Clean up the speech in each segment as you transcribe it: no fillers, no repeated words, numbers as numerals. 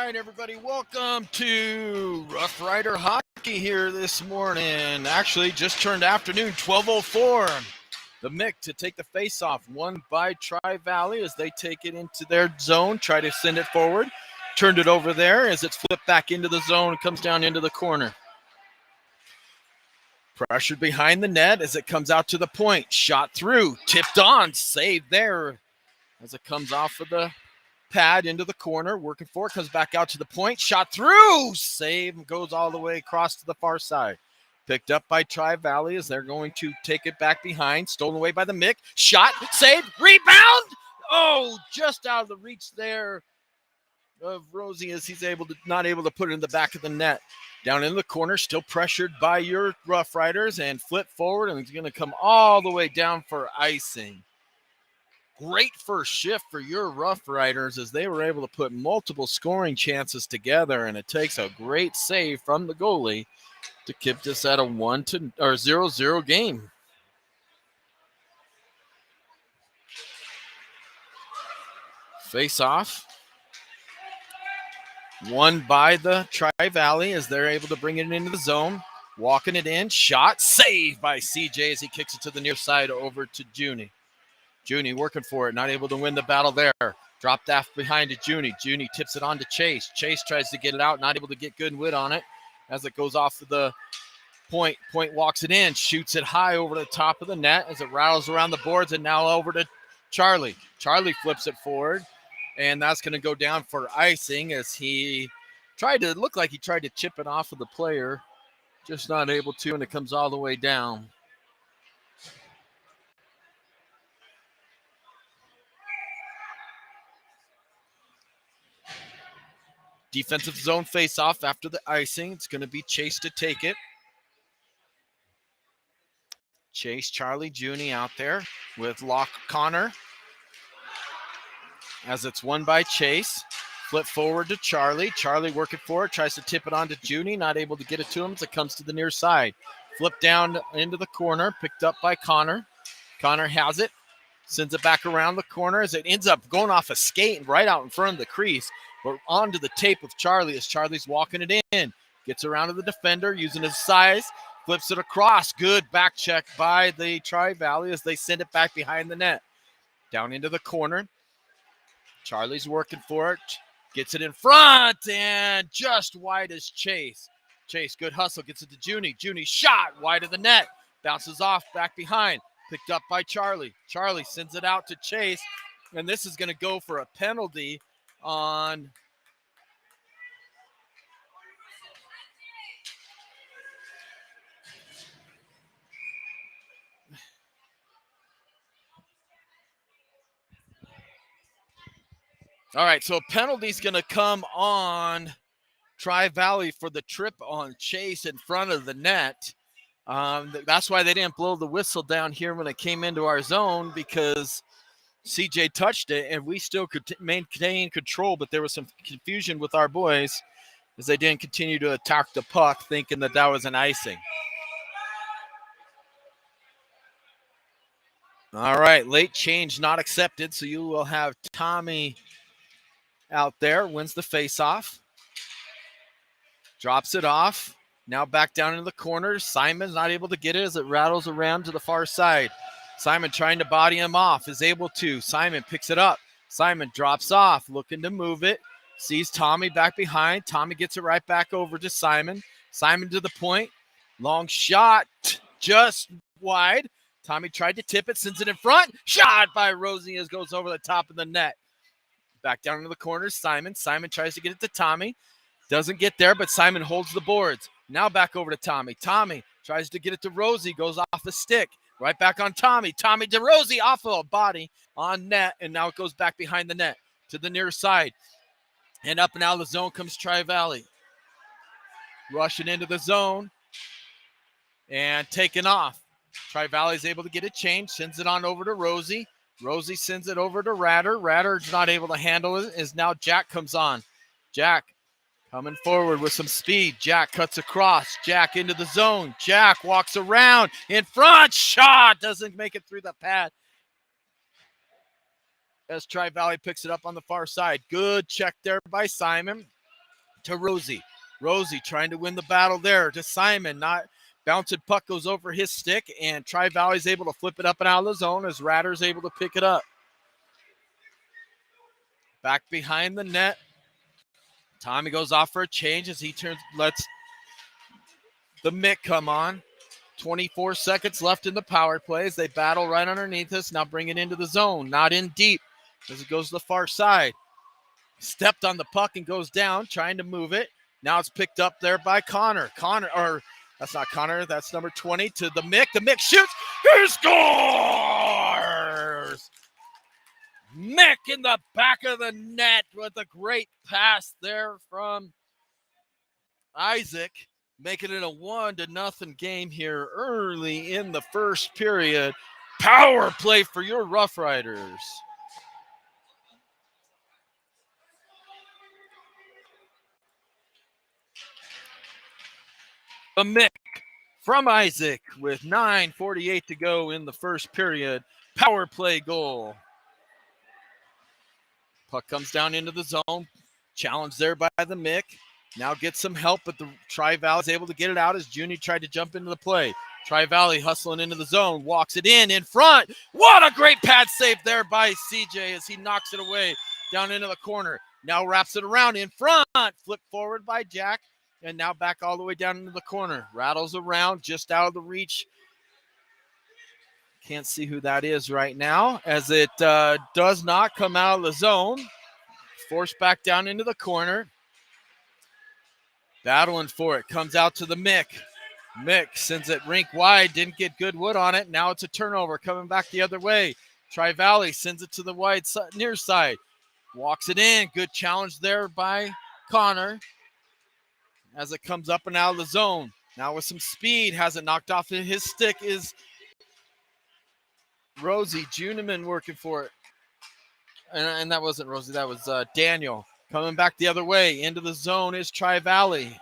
right, everybody, welcome to Rough Rider Hockey here this morning. Actually, just turned afternoon, 12:04. The Mick to take the face-off, won by Tri-Valley as they take it into their zone, try to send it forward. Turned it over there as it's flipped back into the zone and comes down into the corner. Pressured behind the net as it comes out to the point. Shot through, tipped on, saved there as it comes off of the pad into the corner, working for it, comes back out to the point, shot through, save, goes all the way across to the far side. Picked up by Tri-Valley as they're going to take it back behind, stolen away by the Mick, shot, saved, rebound! Oh, just out of the reach there of Rosie as he's not able to put it in the back of the net. Down in the corner, still pressured by your Rough Riders, and flip forward, and it's going to come all the way down for icing. Great first shift for your Rough Riders as they were able to put multiple scoring chances together, and it takes a great save from the goalie to keep this at a 0-0 game. Face off. Won by the Tri-Valley as they're able to bring it into the zone. Walking it in. Shot. Saved by CJ as he kicks it to the near side over to Junie. Junie working for it. Not able to win the battle there. Dropped off behind to Junie. Junie tips it on to Chase. Chase tries to get it out. Not able to get good wit on it as it goes off of the point. Point walks it in. Shoots it high over the top of the net as it rattles around the boards and now over to Charlie. Charlie flips it forward. And that's going to go down for icing as he tried to chip it off of the player. Just not able to, and it comes all the way down. Defensive zone face-off after the icing. It's going to be Chase to take it. Chase, Charlie, Junie out there with Locke Connor. As it's won by Chase. Flip forward to Charlie. Charlie working for it. Tries to tip it on to Junie. Not able to get it to him as it comes to the near side. Flip down into the corner. Picked up by Connor. Connor has it. Sends it back around the corner as it ends up going off a skate right out in front of the crease. But onto the tape of Charlie as Charlie's walking it in. Gets around to the defender using his size. Flips it across. Good back check by the Tri-Valley as they send it back behind the net. Down into the corner. Charlie's working for it. Gets it in front and just wide as Chase. Chase, good hustle. Gets it to Junie. Junie shot wide of the net. Bounces off back behind. Picked up by Charlie. Charlie sends it out to Chase. And this is going to go for a penalty on all right, so a penalty's going to come on Tri-Valley for the trip on Chase in front of the net. That's why they didn't blow the whistle down here when it came into our zone, because CJ touched it and we still could maintain control, but there was some confusion with our boys as they didn't continue to attack the puck thinking that was an icing. All right, late change not accepted, so you will have Tommy out there, wins the face-off. Drops it off. Now back down in the corner. Simon's not able to get it as it rattles around to the far side. Simon trying to body him off, is able to. Simon picks it up. Simon drops off, looking to move it. Sees Tommy back behind. Tommy gets it right back over to Simon. Simon to the point. Long shot, just wide. Tommy tried to tip it, sends it in front. Shot by Rosie as goes over the top of the net. Back down into the corner, Simon. Simon tries to get it to Tommy. Doesn't get there, but Simon holds the boards. Now back over to Tommy. Tommy tries to get it to Rosie, goes off the stick. Right back on Tommy. Tommy to Rosie, off of a body on net, and now it goes back behind the net to the near side. And up and out of the zone comes Tri-Valley. Rushing into the zone and taking off. Tri-Valley's able to get it changed, sends it on over to Rosie. Rosie sends it over to Ratter. Ratter's not able to handle it as now Jack comes on. Jack coming forward with some speed. Jack cuts across. Jack into the zone. Jack walks around in front. Shot doesn't make it through the pad as Tri-Valley picks it up on the far side. Good check there by Simon. to Rosie. Rosie trying to win the battle there to Simon. Not bouncing puck goes over his stick, and Tri-Valley's able to flip it up and out of the zone as Ratter's able to pick it up. Back behind the net. Tommy goes off for a change as he lets the Mick come on. 24 seconds left in the power plays. They battle right underneath us. Now bring it into the zone. Not in deep as it goes to the far side. Stepped on the puck and goes down, trying to move it. Now it's picked up there by Connor. That's not Connor. That's number 20 to the Mick. The Mick shoots. He scores! Mick in the back of the net with a great pass there from Isaac, making it a 1-0 game here early in the first period. Power play for your Rough Riders. A Mick from Isaac with 9:48 to go in the first period. Power play goal. Puck comes down into the zone. Challenge there by the Mick. Now gets some help, but the Tri-Valley is able to get it out as Junie tried to jump into the play. Tri-Valley hustling into the zone, walks it in front. What a great pad save there by CJ as he knocks it away down into the corner. Now wraps it around in front. Flip forward by Jack, and now back all the way down into the corner. Rattles around just out of the reach. Can't see who that is right now as it does not come out of the zone. Forced back down into the corner. Battling for it. Comes out to the Mick. Mick sends it rink wide. Didn't get good wood on it. Now it's a turnover coming back the other way. Tri-Valley sends it to the wide near side. Walks it in. Good challenge there by Connor as it comes up and out of the zone. Now with some speed. Has it knocked off his stick is Rosie. Juneman working for it. And that wasn't Rosie. That was Daniel. Coming back the other way. Into the zone is Tri-Valley.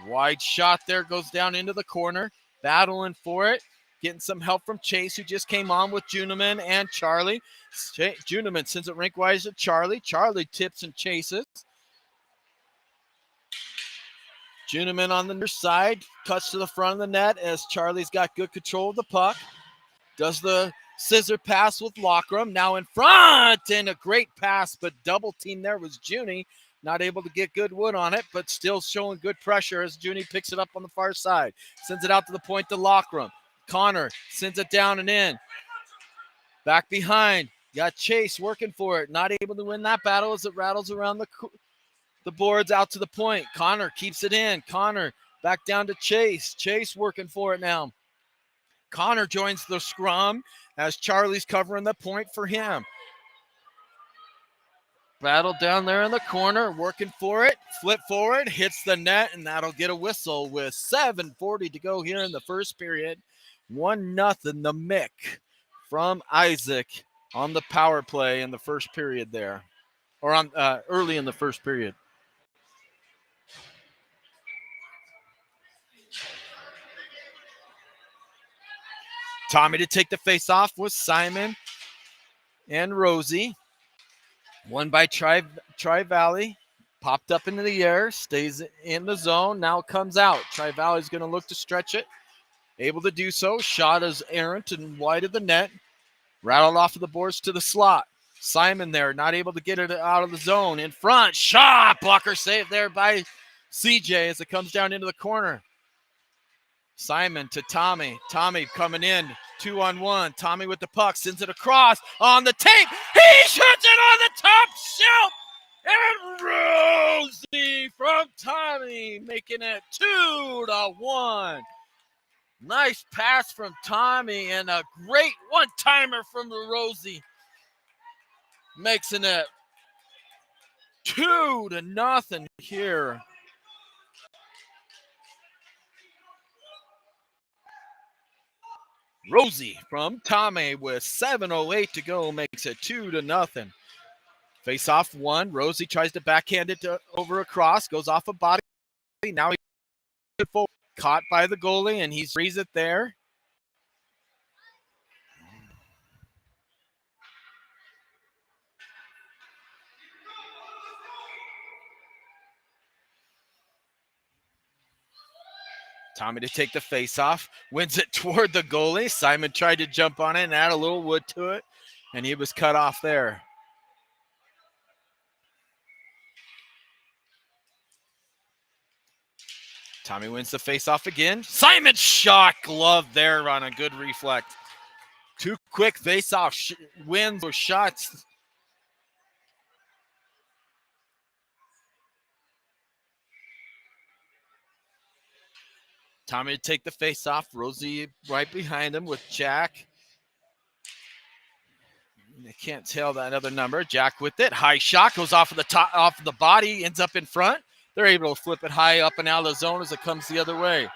Wide shot there. Goes down into the corner. Battling for it. Getting some help from Chase, who just came on with Juneman and Charlie. Juneman sends it rink-wise to Charlie. Charlie tips and chases. Juneman on the near side. Cuts to the front of the net as Charlie's got good control of the puck. Does the scissor pass with Lockram. Now in front, and a great pass, but double team there was Junie. Not able to get good wood on it, but still showing good pressure as Junie picks it up on the far side. Sends it out to the point to Lockram. Connor sends it down and in. Back behind. Got Chase working for it. Not able to win that battle as it rattles around the boards out to the point. Connor keeps it in. Connor back down to Chase. Chase working for it now. Connor joins the scrum as Charlie's covering the point for him. Battle down there in the corner, working for it. Flip forward, hits the net, and that'll get a whistle with 7:40 to go here in the first period. 1-0 the Mick from Isaac on the power play in the first period there. Or on early in the first period. Tommy to take the face off with Simon and Rosie. Won by Tri-Valley. Popped up into the air. Stays in the zone. Now comes out. Tri-Valley's going to look to stretch it. Able to do so. Shot is errant and wide of the net. Rattled off of the boards to the slot. Simon there. Not able to get it out of the zone. In front. Shot. Blocker save there by CJ as it comes down into the corner. Simon to Tommy. Tommy coming in. 2-on-1. Tommy with the puck. Sends it across on the tape. He shoots it on the top shelf. And Rosie from Tommy making it 2-1. Nice pass from Tommy and a great one-timer from Rosie. Makes it 2-0 here. Rosie from Tommy with 7:08 to go makes it 2-0. Face off one. Rosie tries to backhand it over across. Goes off a body. Now he's caught by the goalie and he frees it there. Tommy to take the face off, wins it toward the goalie. Simon tried to jump on it and add a little wood to it, and he was cut off there. Tommy wins the face off again. Simon shot glove there on a good reflect. 2 quick face off wins or shots. Tommy to take the face off. Rosie right behind him with Jack. I can't tell that other number. Jack with it. High shot goes off of the top, off of the body, ends up in front. They're able to flip it high up and out of the zone as it comes the other way.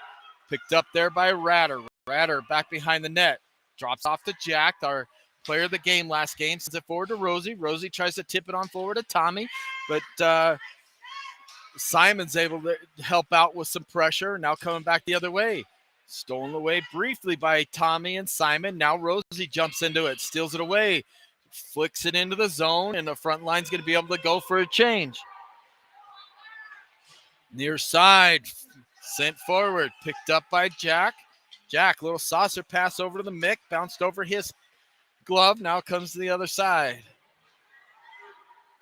Picked up there by Ratter. Ratter back behind the net. Drops off to Jack, our player of the game last game. Sends it forward to Rosie. Rosie tries to tip it on forward to Tommy, but Simon's able to help out with some pressure. Now coming back the other way. Stolen away briefly by Tommy and Simon. Now Rosie jumps into it, steals it away, flicks it into the zone, and the front line's going to be able to go for a change. Near side, sent forward, picked up by Jack. Jack, little saucer pass over to the Mick, bounced over his glove, now comes to the other side.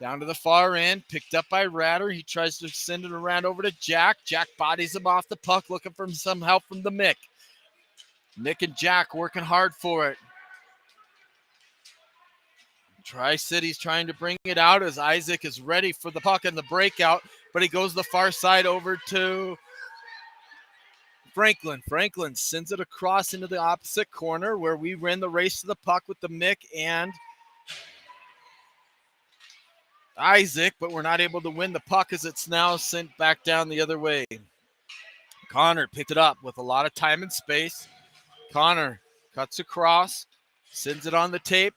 Down to the far end, picked up by Ratter. He tries to send it around over to Jack. Jack bodies him off the puck, looking for some help from the Mick. Mick and Jack working hard for it. Tri-City's trying to bring it out as Isaac is ready for the puck and the breakout, but he goes the far side over to Franklin. Franklin sends it across into the opposite corner where we ran the race to the puck with the Mick and Isaac, but we're not able to win the puck as it's now sent back down the other way. Connor picked it up with a lot of time and space. Connor cuts across, sends it on the tape.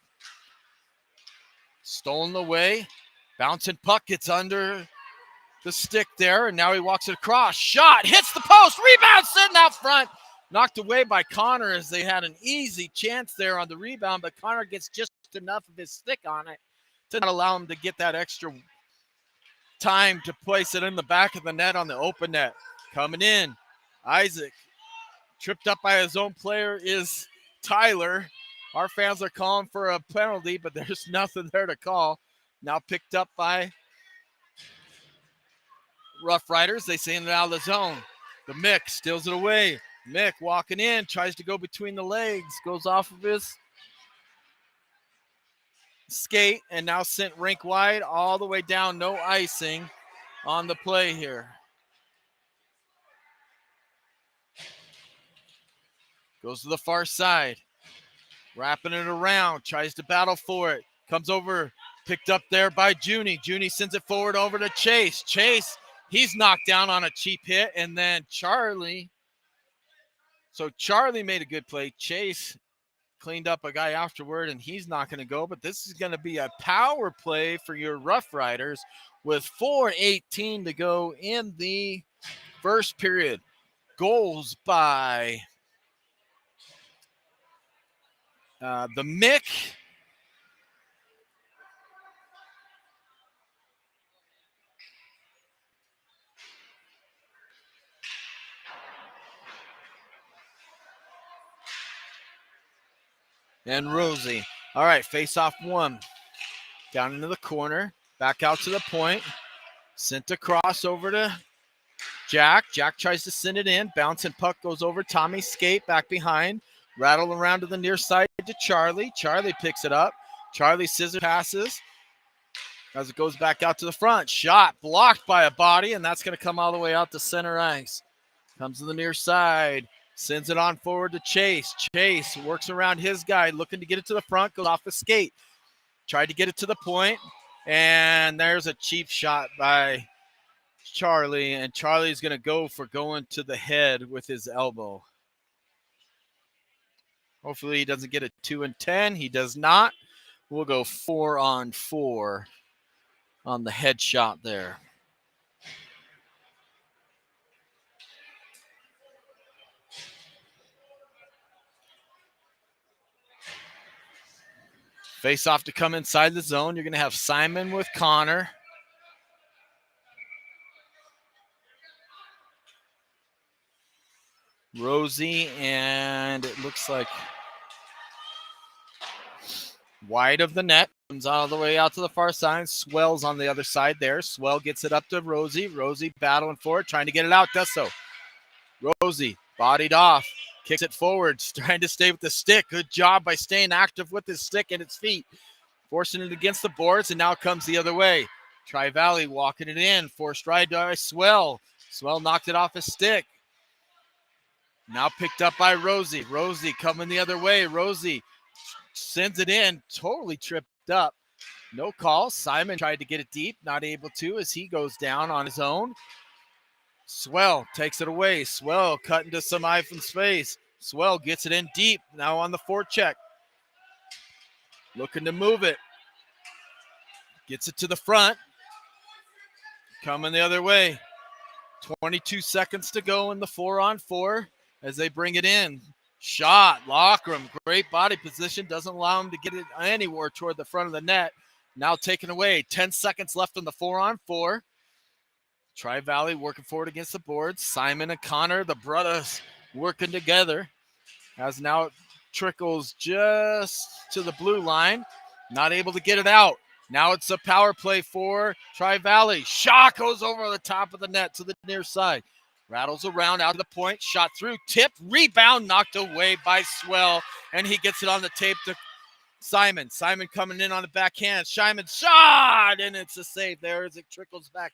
Stolen away. Bouncing puck gets under the stick there, and now he walks it across. Shot, hits the post, rebound sitting out front. Knocked away by Connor as they had an easy chance there on the rebound, but Connor gets just enough of his stick on it to not allow him to get that extra time to place it in the back of the net on the open net. Coming in, Isaac. Tripped up by his own player is Tyler. Our fans are calling for a penalty, but there's nothing there to call. Now picked up by Rough Riders. They send it out of the zone. The Mick steals it away. Mick walking in, tries to go between the legs, goes off of his skate, and now sent rink wide all the way down. No icing on the play here. Goes to the far side. Wrapping it around, tries to battle for it. Comes over, picked up there by Junie. Junie sends it forward over to Chase. Chase, he's knocked down on a cheap hit. And then Charlie. So Charlie made a good play. Chase cleaned up a guy afterward, and he's not going to go. But this is going to be a power play for your Rough Riders with 4:18 to go in the first period. Goals by the Mick. And Rosie. All right, face off one. Down into the corner. Back out to the point. Sent across over to Jack. Jack tries to send it in. Bouncing puck goes over Tommy's skate back behind. Rattle around to the near side to Charlie. Charlie picks it up. Charlie scissor passes as it goes back out to the front. Shot blocked by a body, and that's going to come all the way out to center ice. Comes to the near side. Sends it on forward to Chase. Chase works around his guy, looking to get it to the front. Goes off the skate. Tried to get it to the point, and there's a cheap shot by Charlie, and Charlie's going to go for going to the head with his elbow. Hopefully he doesn't get a 2 and 10. He does not. We'll go 4-on-4 on the head shot there. Face off to come inside the zone. You're going to have Simon with Connor. Rosie, and it looks like wide of the net. Comes all the way out to the far side. Swell's on the other side there. Swell gets it up to Rosie. Rosie battling for it, trying to get it out. Does so. Rosie bodied off. Kicks it forward. Trying to stay with the stick. Good job by staying active with his stick and its feet. Forcing it against the boards, and now comes the other way. Tri-Valley walking it in. Forced right by Swell. Swell knocked it off his stick. Now picked up by Rosie. Rosie coming the other way. Rosie sends it in. Totally tripped up. No call. Simon tried to get it deep. Not able to as he goes down on his own. Swell takes it away. Swell cut into some open space. Swell gets it in deep. Now on the forecheck. Looking to move it. Gets it to the front. Coming the other way. 22 seconds to go in the 4-on-4 as they bring it in. Shot. Lockram. Great body position. Doesn't allow him to get it anywhere toward the front of the net. Now taken away. 10 seconds left on the 4-on-4. Tri-Valley working forward against the boards. Simon and Connor, the brothers, working together. As now it trickles just to the blue line. Not able to get it out. Now it's a power play for Tri-Valley. Shot goes over the top of the net to the near side. Rattles around out to the point. Shot through. Tip. Rebound knocked away by Swell. And he gets it on the tape to Simon. Simon coming in on the backhand. Simon shot. And it's a save there as it trickles back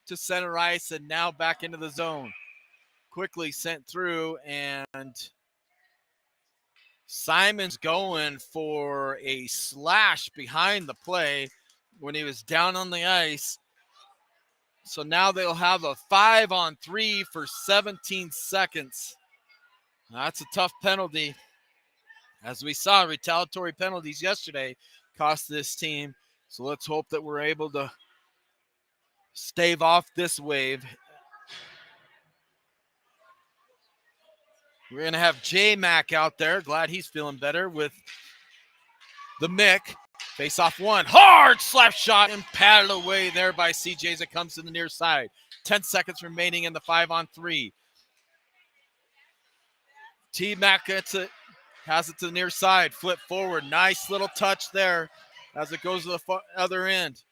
to center ice and now back into the zone. Quickly sent through, and Simon's going for a slash behind the play when he was down on the ice. So now they'll have a 5-on-3 for 17 seconds. That's a tough penalty. As we saw, retaliatory penalties yesterday cost this team. So let's hope that we're able to stave off this wave. We're going to have J-Mac out there. Glad he's feeling better with the Mick. Face off one. Hard slap shot and patted away there by CJ as it comes to the near side. 10 seconds remaining in the 5-on-3. T-Mac gets it. Has it to the near side. Flip forward. Nice little touch there as it goes to the other end.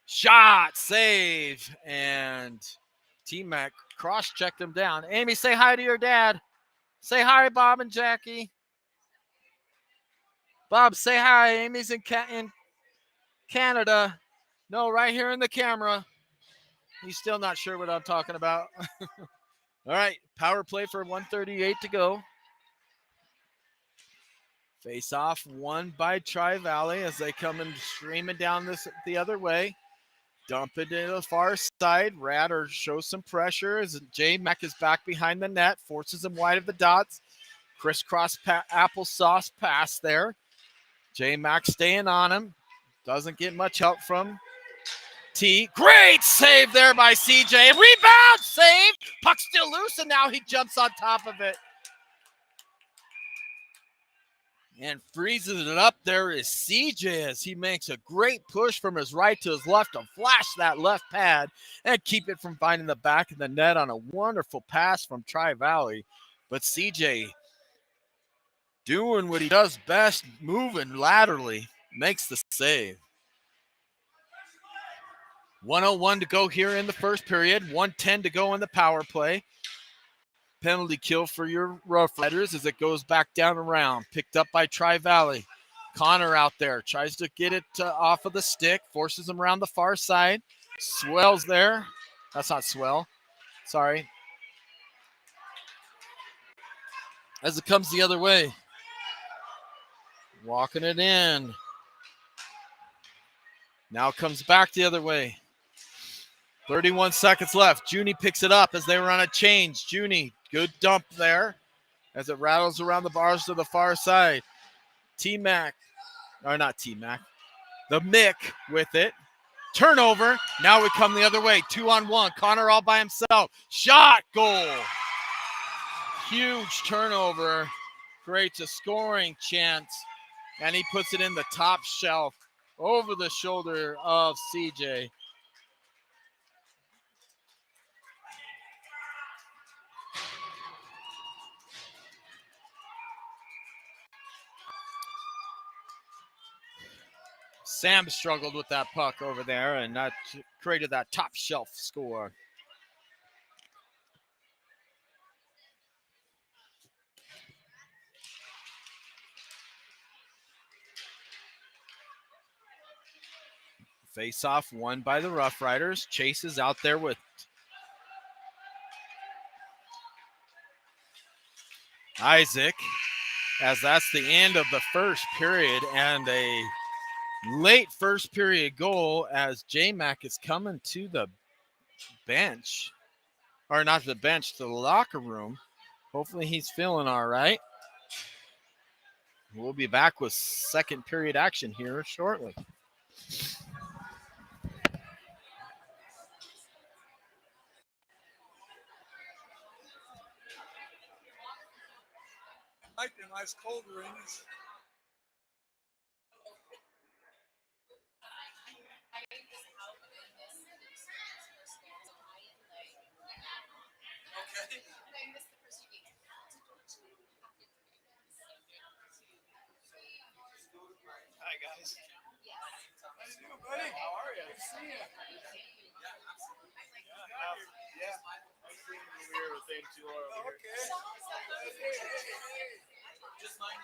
Shot. Save. And T-Mac cross-checked him down. Amy, say hi to your dad. Say hi, Bob and Jackie. Bob, say hi. Amy's in Canada. No, right here in the camera. He's still not sure what I'm talking about. All right, power play for 1:38 to go. Face off won by Tri-Valley as they come in streaming down the other way. Dump it into the far side. Ratter shows some pressure as J-Mac is back behind the net. Forces him wide of the dots. Crisscross applesauce pass there. J-Mac staying on him. Doesn't get much help from T. Great save there by CJ. Rebound save. Puck still loose, and now he jumps on top of it. And freezes it up there is CJ as he makes a great push from his right to his left to flash that left pad and keep it from finding the back of the net on a wonderful pass from Tri-Valley. But CJ doing what he does best, moving laterally, makes the save. 1:01 to go here in the first period. 1:10 to go in the power play. Penalty kill for your Rough Riders as it goes back down around. Picked up by Tri-Valley. Connor out there tries to get it off of the stick. Forces him around the far side. Swell's there. That's not Swell. Sorry. As it comes the other way. Walking it in. Now comes back the other way. 31 seconds left. Junie picks it up as they run a change. Junie, good dump there as it rattles around the bars to the far side. T-Mac, or not T-Mac, the Mick with it. Turnover. Now we come the other way. 2-on-1. Connor all by himself. Shot, goal. Huge turnover. Creates a scoring chance. And he puts it in the top shelf over the shoulder of CJ. Sam struggled with that puck over there, and that created that top shelf score. Face off won by the Rough Riders. Chase is out there with Isaac, as that's the end of the first period, and a late first period goal as J-Mac is coming to the bench, or not the bench, to the locker room. Hopefully he's feeling all right. We'll be back with second period action here shortly. Like the nice cold rings. Okay. Hi guys. How you doing, buddy? How are you? Good to see you. Yeah. Okay. Just mine.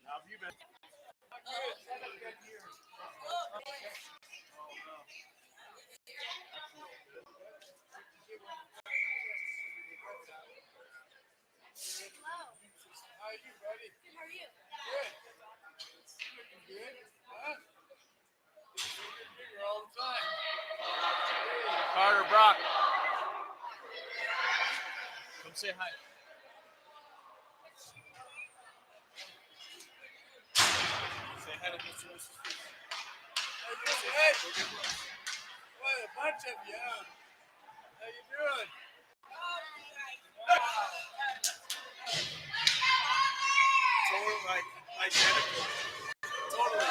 How have you been? How are you, buddy? Good. How are you? Good. Looking good. Huh? Getting bigger all the time. Carter Brock, come say hi. Say hi to Mr. and Mrs. Fish. Hey, what a bunch of you. How you doing? Totally like identical. Totally.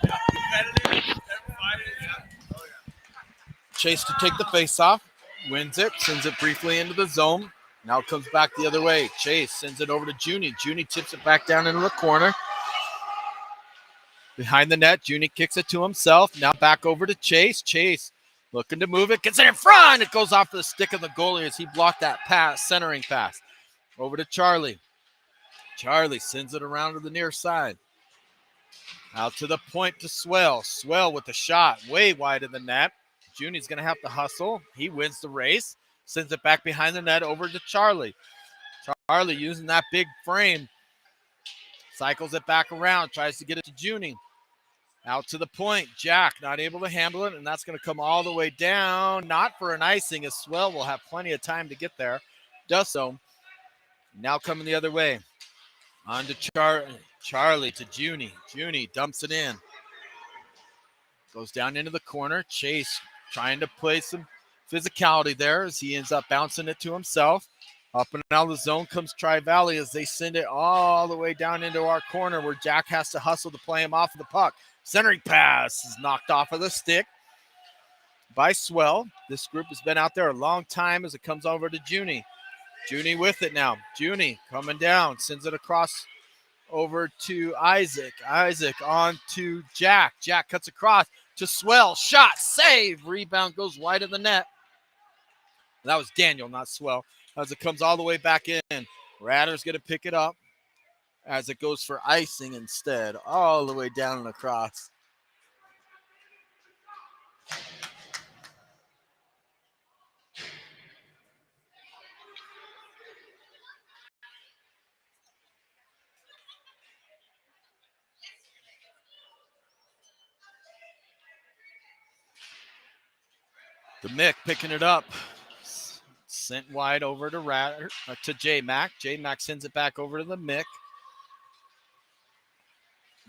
Yeah, competitive. Everybody. Yeah. Oh yeah. Chase to take the face off, wins it, sends it briefly into the zone. Now comes back the other way. Chase sends it over to Junie. Junie tips it back down into the corner. Behind the net, Junie kicks it to himself. Now back over to Chase. Chase looking to move it, gets it in front. It goes off the stick of the goalie as he blocked that pass, centering pass. Over to Charlie. Charlie sends it around to the near side. Out to the point to Swell. Swell with the shot way wide of the net. Junie's going to have to hustle. He wins the race. Sends it back behind the net over to Charlie. Charlie using that big frame. Cycles it back around. Tries to get it to Junie. Out to the point. Jack not able to handle it, and that's going to come all the way down. Not for an icing, as Swell will have plenty of time to get there. Does so. Now coming the other way. On to Charlie to Junie. Junie dumps it in. Goes down into the corner. Chase trying to play some physicality there as he ends up bouncing it to himself. Up and out of the zone comes Tri-Valley as they send it all the way down into our corner where Jack has to hustle to play him off of the puck. Centering pass is knocked off of the stick by Swell. This group has been out there a long time as it comes over to Junie. Junie with it now. Junie coming down, sends it across over to Isaac. Isaac on to Jack. Jack cuts across to Swell. Shot, save. Rebound goes wide of the net. That was Daniel, not Swell. As it comes all the way back in. Ratter's going to pick it up as it goes for icing instead, all the way down and across. The Mick picking it up. Sent wide over to to J-Mac. J-Mac sends it back over to the Mick.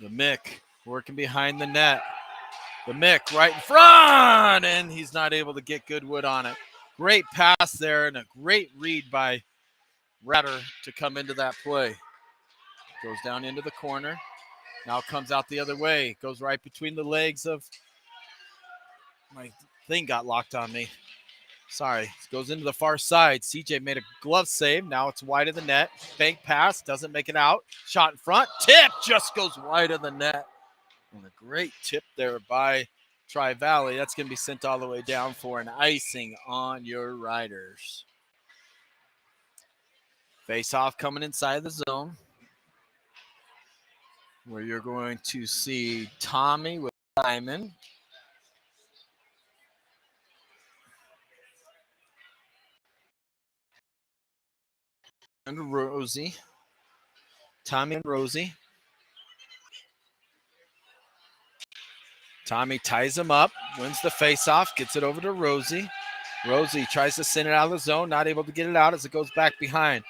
The Mick working behind the net. The Mick right in front, and he's not able to get Goodwood on it. Great pass there and a great read by Ratter to come into that play. Goes down into the corner. Now comes out the other way. Goes right between the legs of... My thing got locked on me. Sorry, goes into the far side. CJ made a glove save. Now it's wide of the net. Bank pass, doesn't make it out. Shot in front. Tip just goes wide of the net. And a great tip there by Tri-Valley. That's going to be sent all the way down for an icing on your Riders. Face off coming inside the zone, where you're going to see Tommy with Simon. And Rosie. Tommy and Rosie. Tommy ties him up, wins the faceoff, gets it over to Rosie. Rosie tries to send it out of the zone, not able to get it out as it goes back behind.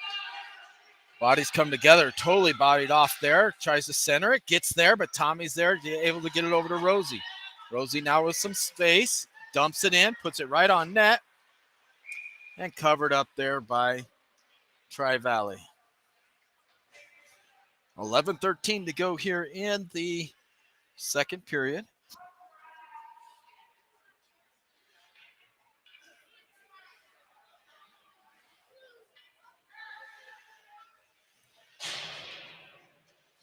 Bodies come together, totally bodied off there. Tries to center it, gets there, but Tommy's there, able to get it over to Rosie. Rosie now with some space, dumps it in, puts it right on net, and covered up there by Tri-Valley. 11:13 to go here in the second period.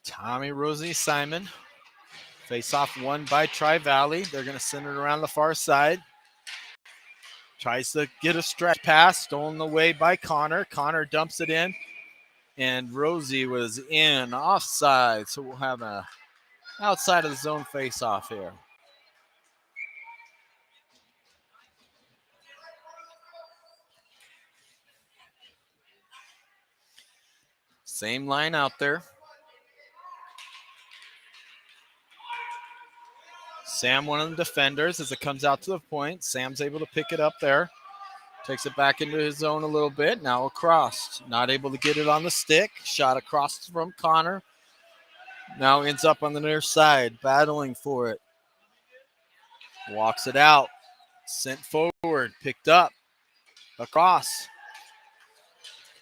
Tommy, Rosie, Simon. Face off won by Tri-Valley. They're going to send it around the far side. Tries to get a stretch pass, stolen away by Connor. Connor dumps it in, and Rosie was in offside. So we'll have a outside of the zone face off here. Same line out there. Sam, one of the defenders, as it comes out to the point. Sam's able to pick it up there. Takes it back into his zone a little bit. Now across. Not able to get it on the stick. Shot across from Connor. Now ends up on the near side, battling for it. Walks it out. Sent forward. Picked up. Across.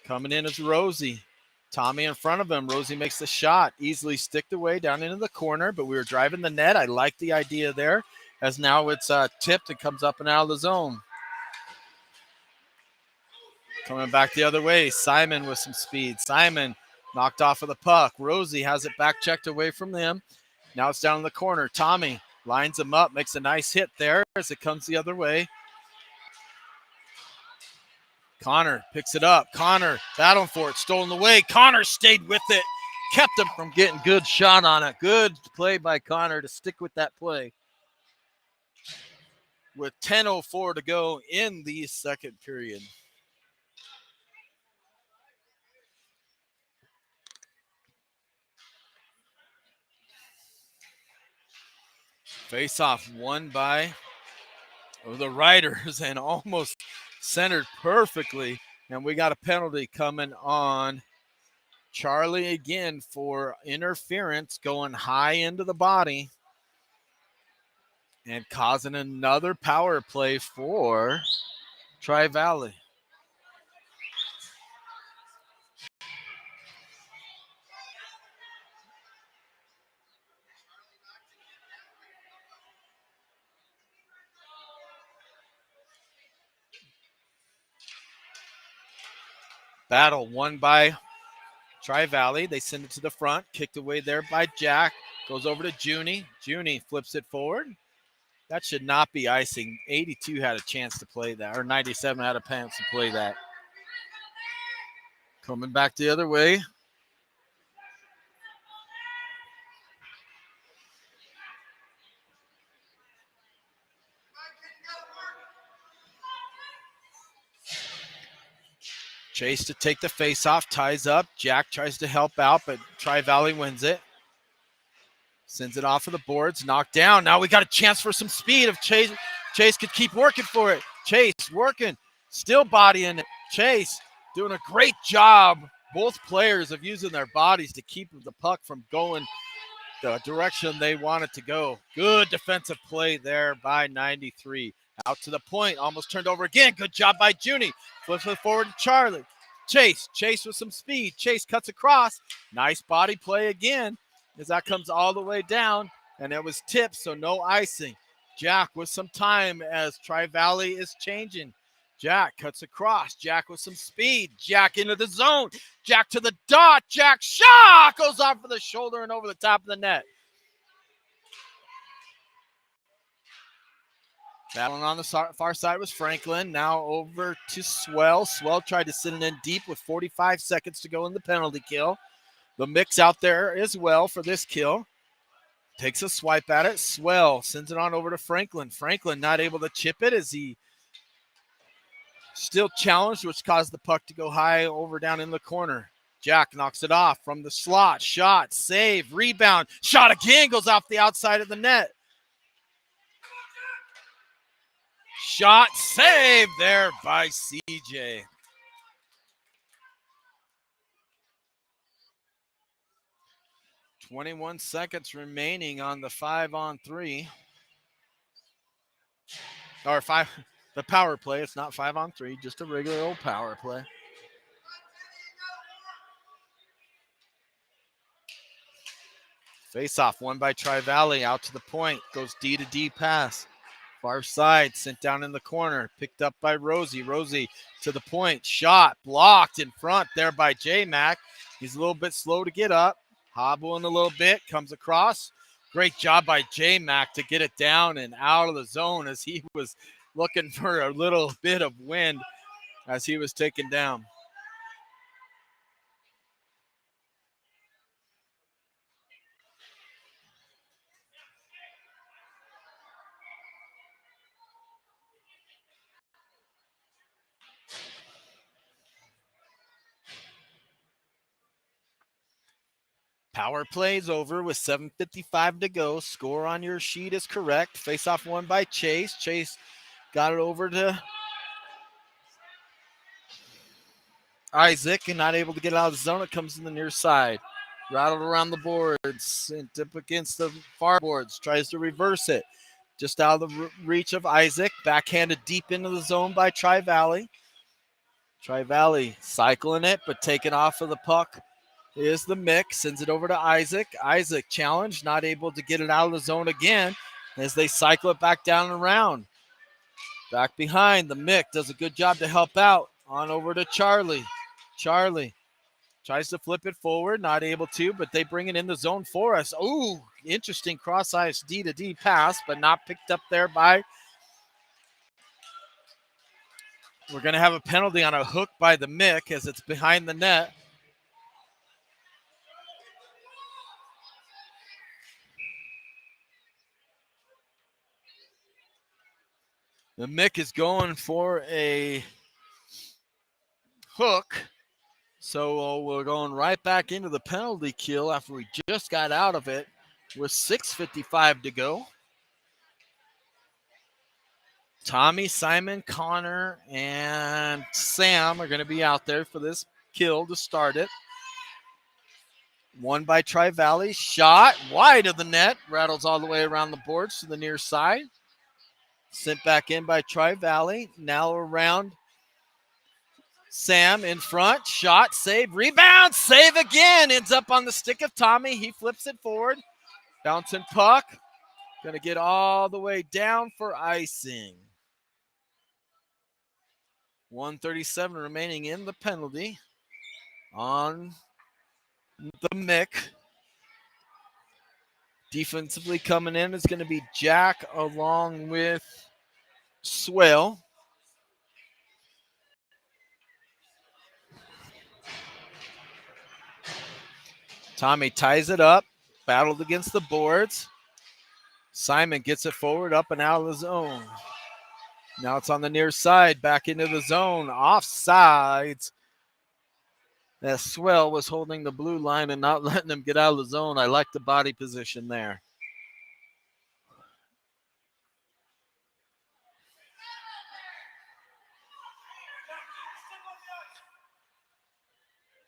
Coming in is Rosie. Tommy in front of him. Rosie makes the shot. Easily sticked away down into the corner, but we were driving the net. I like the idea there, as now it's tipped and comes up and out of the zone. Coming back the other way, Simon with some speed. Simon knocked off of the puck. Rosie has it back checked away from them. Now it's down in the corner. Tommy lines him up, makes a nice hit there as it comes the other way. Connor picks it up. Connor battling for it, stolen away. Connor stayed with it, kept him from getting good shot on it. Good play by Connor to stick with that play. With 10:04 to go in the second period. Face-off won by the Riders and almost centered perfectly. And we got a penalty coming on Charlie again for interference, going high into the body and causing another power play for Tri-Valley. Battle won by Tri-Valley. They send it to the front, kicked away there by Jack. Goes over to Junie. Junie flips it forward. That should not be icing. 82 had a chance to play that, or 97 had a chance to play that. Coming back the other way. Chase to take the face off, ties up. Jack tries to help out, but Tri-Valley wins it. Sends it off of the boards, knocked down. Now we got a chance for some speed if Chase could keep working for it. Chase working, still bodying it. Chase doing a great job, both players, of using their bodies to keep the puck from going the direction they want it to go. Good defensive play there by 93. Out to the point, almost turned over again. Good job by Junie. Flips it forward to Charlie. Chase with some speed. Chase cuts across. Nice body play again as that comes all the way down, and it was tipped, so no icing. Jack with some time as Tri-Valley is changing. Jack cuts across. Jack with some speed. Jack into the zone. Jack to the dot. Jack shot goes off for the shoulder and over the top of the net. Battling on the far side was Franklin. Now over to Swell. Swell tried to send it in deep with 45 seconds to go in the penalty kill. The mix out there as well for this kill. Takes a swipe at it. Swell sends it on over to Franklin. Franklin not able to chip it as he still challenged, which caused the puck to go high over down in the corner. Jack knocks it off from the slot. Shot, save, rebound. Shot again, goes off the outside of the net. Shot, save there by CJ. .21 seconds remaining on the 5-on-3. Or the power play. It's not 5-on-3, just a regular old power play. Face-off won by Tri-Valley. Out to the point. Goes D-to-D pass. Far side, sent down in the corner. Picked up by Rosie. Rosie to the point. Shot, blocked in front there by J-Mac. He's a little bit slow to get up. Hobbling a little bit. Comes across. Great job by J-Mac to get it down and out of the zone as he was looking for a little bit of wind as he was taken down. Power plays over with 7:55 to go. Score on your sheet is correct. Face-off won by Chase. Chase got it over to Isaac and not able to get out of the zone. It comes in the near side. Rattled around the boards. Sent up against the far boards. Tries to reverse it. Just out of the reach of Isaac. Backhanded deep into the zone by Tri-Valley. Tri-Valley cycling it, but taken off of the puck is the mix. Sends it over to Isaac. Isaac challenged, not able to get it out of the zone again as they cycle it back down and around. Back behind, the Mick does a good job to help out. On over to Charlie. Charlie tries to flip it forward, not able to, but they bring it in the zone for us. Ooh, interesting cross-ice D-to-D pass, but not picked up there by. We're going to have a penalty on a hook by the Mick as it's behind the net. The Mick is going for a hook. So we're going right back into the penalty kill after we just got out of it with 6:55 to go. Tommy, Simon, Connor, and Sam are going to be out there for this kill to start it. Won by Tri-Valley. Shot wide of the net. Rattles all the way around the boards to the near side. Sent back in by Tri-Valley. Now around Sam in front. Shot, save, rebound, save again. Ends up on the stick of Tommy. He flips it forward. Bouncing puck. Going to get all the way down for icing. 1:37 remaining in the penalty on the Mick. Defensively coming in is going to be Jack along with Swell. Tommy ties it up, battled against the boards. Simon gets it forward, up and out of the zone. Now it's on the near side, back into the zone, offsides. That Swell was holding the blue line and not letting him get out of the zone. I like the body position there.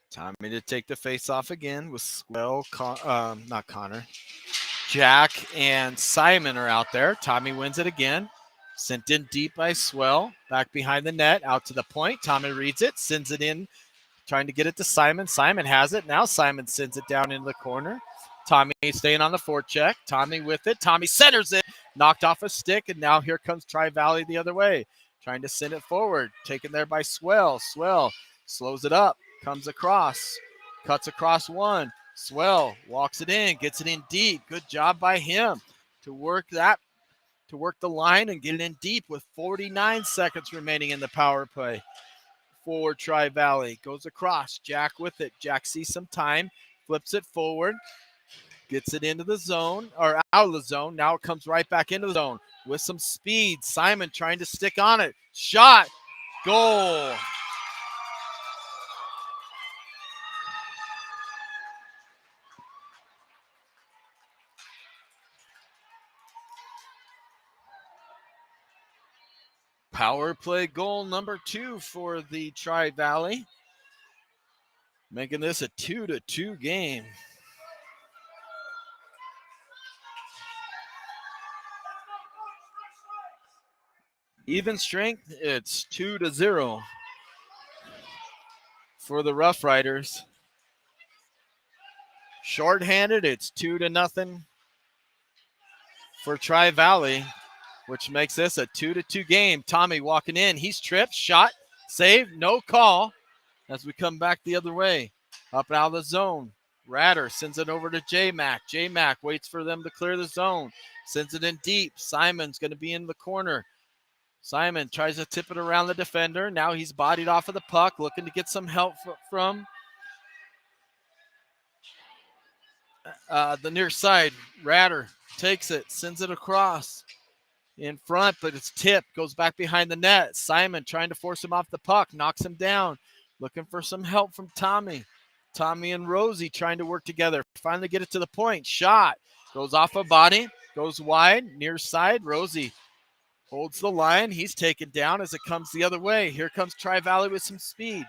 Tommy to take the face off again with Swell, not Connor. Jack and Simon are out there. Tommy wins it again. Sent in deep by Swell. Back behind the net, out to the point. Tommy reads it, sends it in, trying to get it to Simon. Simon has it. Now Simon sends it down into the corner. Tommy staying on the forecheck. Tommy with it. Tommy centers it. Knocked off a stick, and now here comes Tri-Valley the other way. trying to send it forward. Taken there by Swell. Swell slows it up, comes across, cuts across one. Swell walks it in, gets it in deep. Good job by him to work the line and get it in deep with 49 seconds remaining in the power play. Forward Tri-Valley goes across. Jack with it. Jack sees some time, flips it forward, gets it into the zone or out of the zone. Now it comes right back into the zone with some speed. Simon trying to stick on it. Shot. Goal. Power play goal number 2 for the Tri-Valley, making this a 2-2 game. Even strength, it's 2-0 for the Rough Riders. Shorthanded, it's 2-0 for Tri-Valley, which makes this a 2-2 game. Tommy walking in. He's tripped, shot, saved, no call as we come back the other way. Up and out of the zone. Ratter sends it over to J-Mac. J-Mac waits for them to clear the zone. Sends it in deep. Simon's going to be in the corner. Simon tries to tip it around the defender. Now he's bodied off of the puck, looking to get some help from the near side. Ratter takes it, sends it across in front, but it's tipped, goes back behind the net. Simon trying to force him off the puck, knocks him down, looking for some help from Tommy. Tommy and Rosie trying to work together. Finally get it to the point. Shot. Goes off a body, goes wide, near side. Rosie holds the line. He's taken down as it comes the other way. Here comes Tri-Valley with some speed.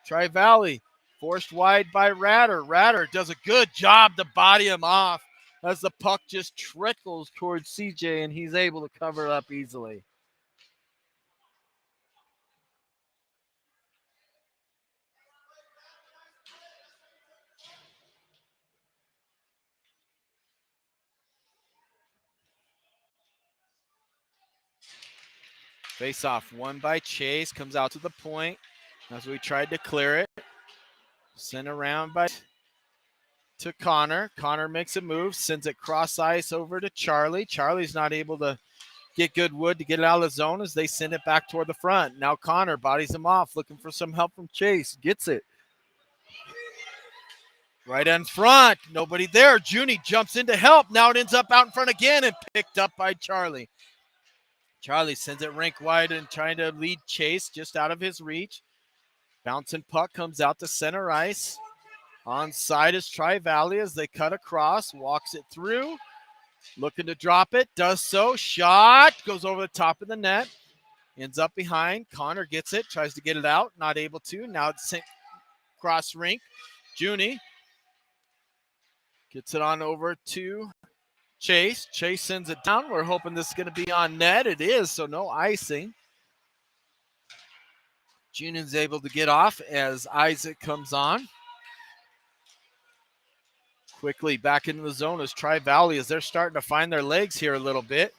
Tri-Valley forced wide by Ratter. Ratter does a good job to body him off as the puck just trickles towards CJ and he's able to cover it up easily. Face off won by Chase, comes out to the point as we tried to clear it. Sent around to Connor. Connor makes a move, sends it cross ice over to Charlie. Charlie's not able to get good wood to get it out of the zone as they send it back toward the front. Now Connor bodies him off, looking for some help from Chase. Gets it. Right in front. Nobody there. Junie jumps in to help. Now it ends up out in front again and picked up by Charlie. Charlie sends it rink wide and trying to lead Chase just out of his reach. Bouncing puck comes out to center ice. Onside is Tri-Valley as they cut across. Walks it through. Looking to drop it. Does so. Shot. Goes over the top of the net. Ends up behind. Connor gets it. Tries to get it out. Not able to. Now it's sent cross rink. Junie gets it on over to Chase. Chase sends it down. We're hoping this is going to be on net. It is, so no icing. Junin's able to get off as Isaac comes on. Quickly back into the zone as Tri-Valley as they're starting to find their legs here a little bit.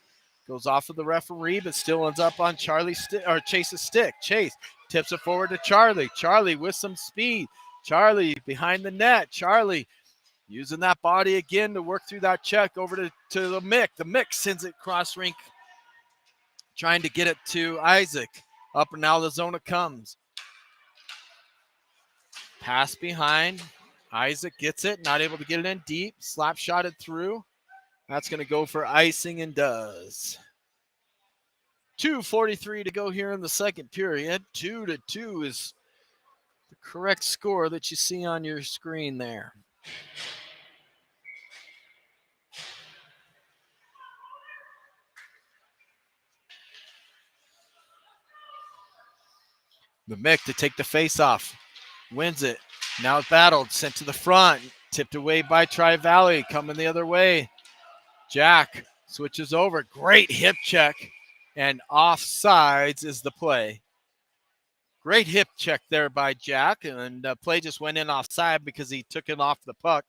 Goes off of the referee, but still ends up on Chase's stick. Chase tips it forward to Charlie. Charlie with some speed. Charlie behind the net. Charlie using that body again to work through that check over to the Mick. The Mick sends it cross rink, trying to get it to Isaac. Up and out of the zone it comes. Pass behind. Isaac gets it, not able to get it in deep. Slap shot it through. That's going to go for icing and does. 2:43 to go here in the second period. 2-2 is the correct score that you see on your screen there. The Mick to take the face off. Wins it. Now it's battled. Sent to the front. Tipped away by Tri-Valley. Coming the other way. Jack switches over. Great hip check. And offsides is the play. Great hip check there by Jack. And the play just went in offside because he took it off the puck.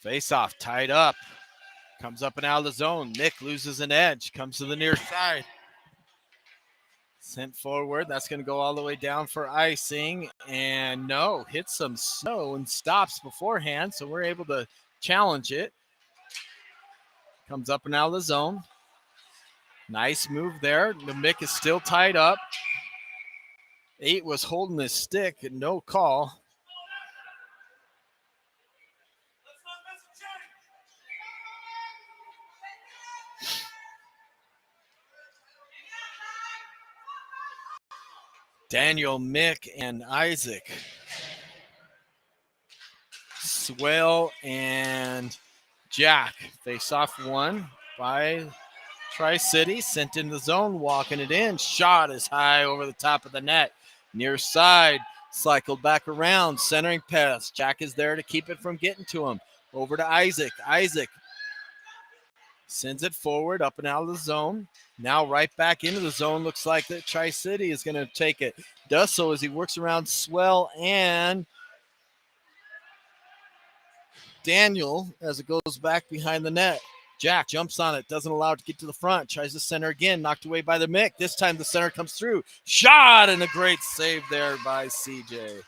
Face off, tied up. Comes up and out of the zone. Nick loses an edge. Comes to the near side. Sent forward. That's going to go all the way down for icing. And no, hits some snow and stops beforehand. So we're able to challenge it. Comes up and out of the zone. Nice move there. The Mick is still tied up. 8 was holding his stick. No call. Daniel, Mick, and Isaac. Swell and Jack face off one by Tri-City. Sent in the zone, walking it in. Shot is high over the top of the net. Near side, cycled back around. Centering pass. Jack is there to keep it from getting to him. Over to Isaac. Isaac sends it forward, up and out of the zone. Now right back into the zone. Looks like that Tri-City is going to take it. Does so as he works around Swell and Daniel as it goes back behind the net. Jack jumps on it, doesn't allow it to get to the front, tries to center again, knocked away by the Mick. This time the center comes through. Shot and a great save there by CJ.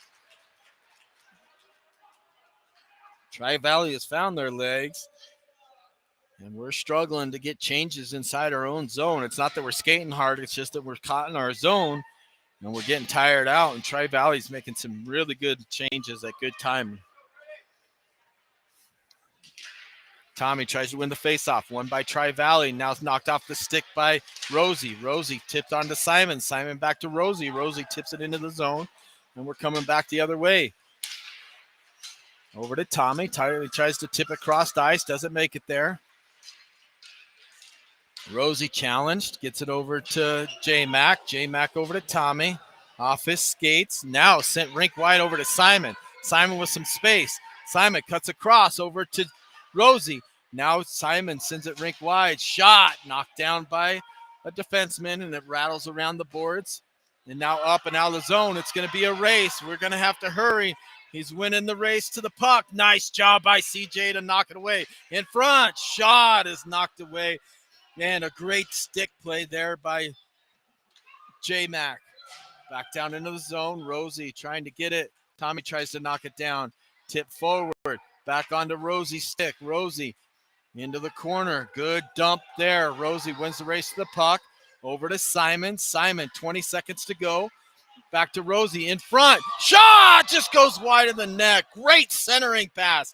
Tri-Valley has found their legs, and we're struggling to get changes inside our own zone. It's not that we're skating hard, it's just that we're caught in our zone, and we're getting tired out, and Tri-Valley's making some really good changes at good time. Tommy tries to win the faceoff. Won by Tri-Valley. Now it's knocked off the stick by Rosie. Rosie tipped onto Simon. Simon back to Rosie. Rosie tips it into the zone. And we're coming back the other way. Over to Tommy. Tyler tries to tip across the ice. Doesn't make it there. Rosie challenged. Gets it over to J-Mac. J-Mac over to Tommy. Off his skates. Now sent rink wide over to Simon. Simon with some space. Simon cuts across over to Rosie. Now Simon sends it rink wide. Shot knocked down by a defenseman, and it rattles around the boards. And now up and out of the zone. It's going to be a race. We're going to have to hurry. He's winning the race to the puck. Nice job by CJ to knock it away. In front. Shot is knocked away. And a great stick play there by J-Mac. Back down into the zone. Rosie trying to get it. Tommy tries to knock it down. Tip forward. Back onto Rosie's stick. Rosie into the corner. Good dump there. Rosie wins the race to the puck. Over to Simon. Simon, 20 seconds to go. Back to Rosie in front. Shot just goes wide of the net. Great centering pass.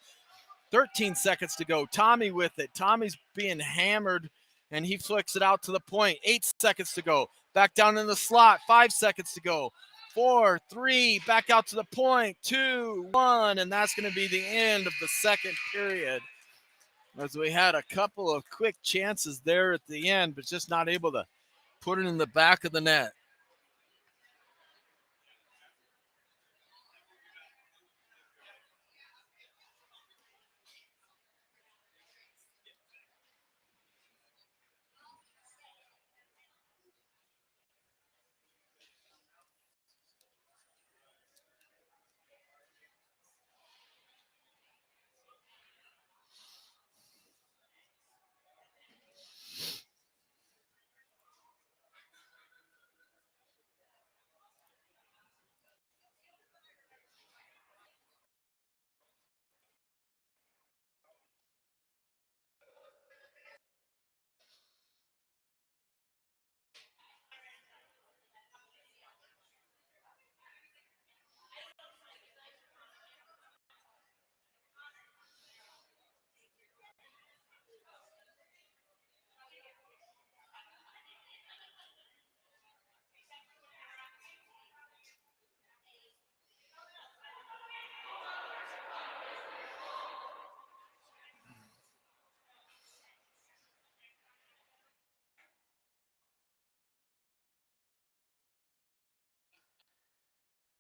13 seconds to go. Tommy with it. Tommy's being hammered, and he flicks it out to the point. 8 seconds to go. Back down in the slot. 5 seconds to go. 4, 3, back out to the point. 2, 1, and that's going to be the end of the second period. As we had a couple of quick chances there at the end, but just not able to put it in the back of the net.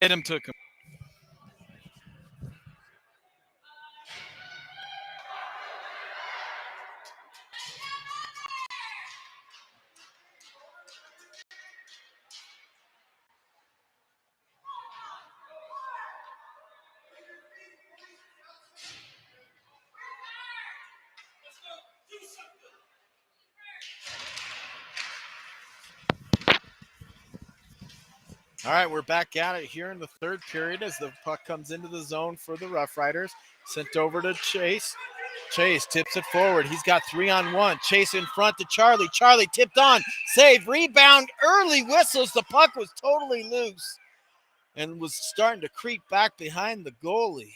Hit him, took him. All right, we're back at it here in the third period as the puck comes into the zone for the Rough Riders. Sent over to Chase. Chase tips it forward. He's got 3-on-1. Chase in front to Charlie. Charlie tipped on. Save, rebound, early whistles. The puck was totally loose and was starting to creep back behind the goalie.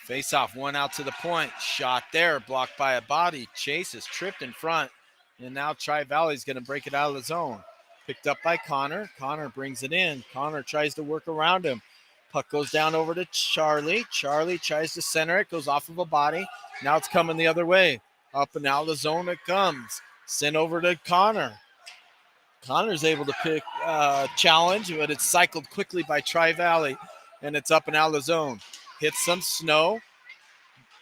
Face off, one out to the point. Shot there, blocked by a body. Chase is tripped in front. And now Tri-Valley's going to break it out of the zone. Picked up by Connor. Connor brings it in. Connor tries to work around him. Puck goes down over to Charlie. Charlie tries to center it, goes off of a body. Now it's coming the other way. Up and out of the zone it comes. Sent over to Connor. Connor's able to pick challenge, but it's cycled quickly by Tri-Valley, and it's up and out of the zone. Hits some snow.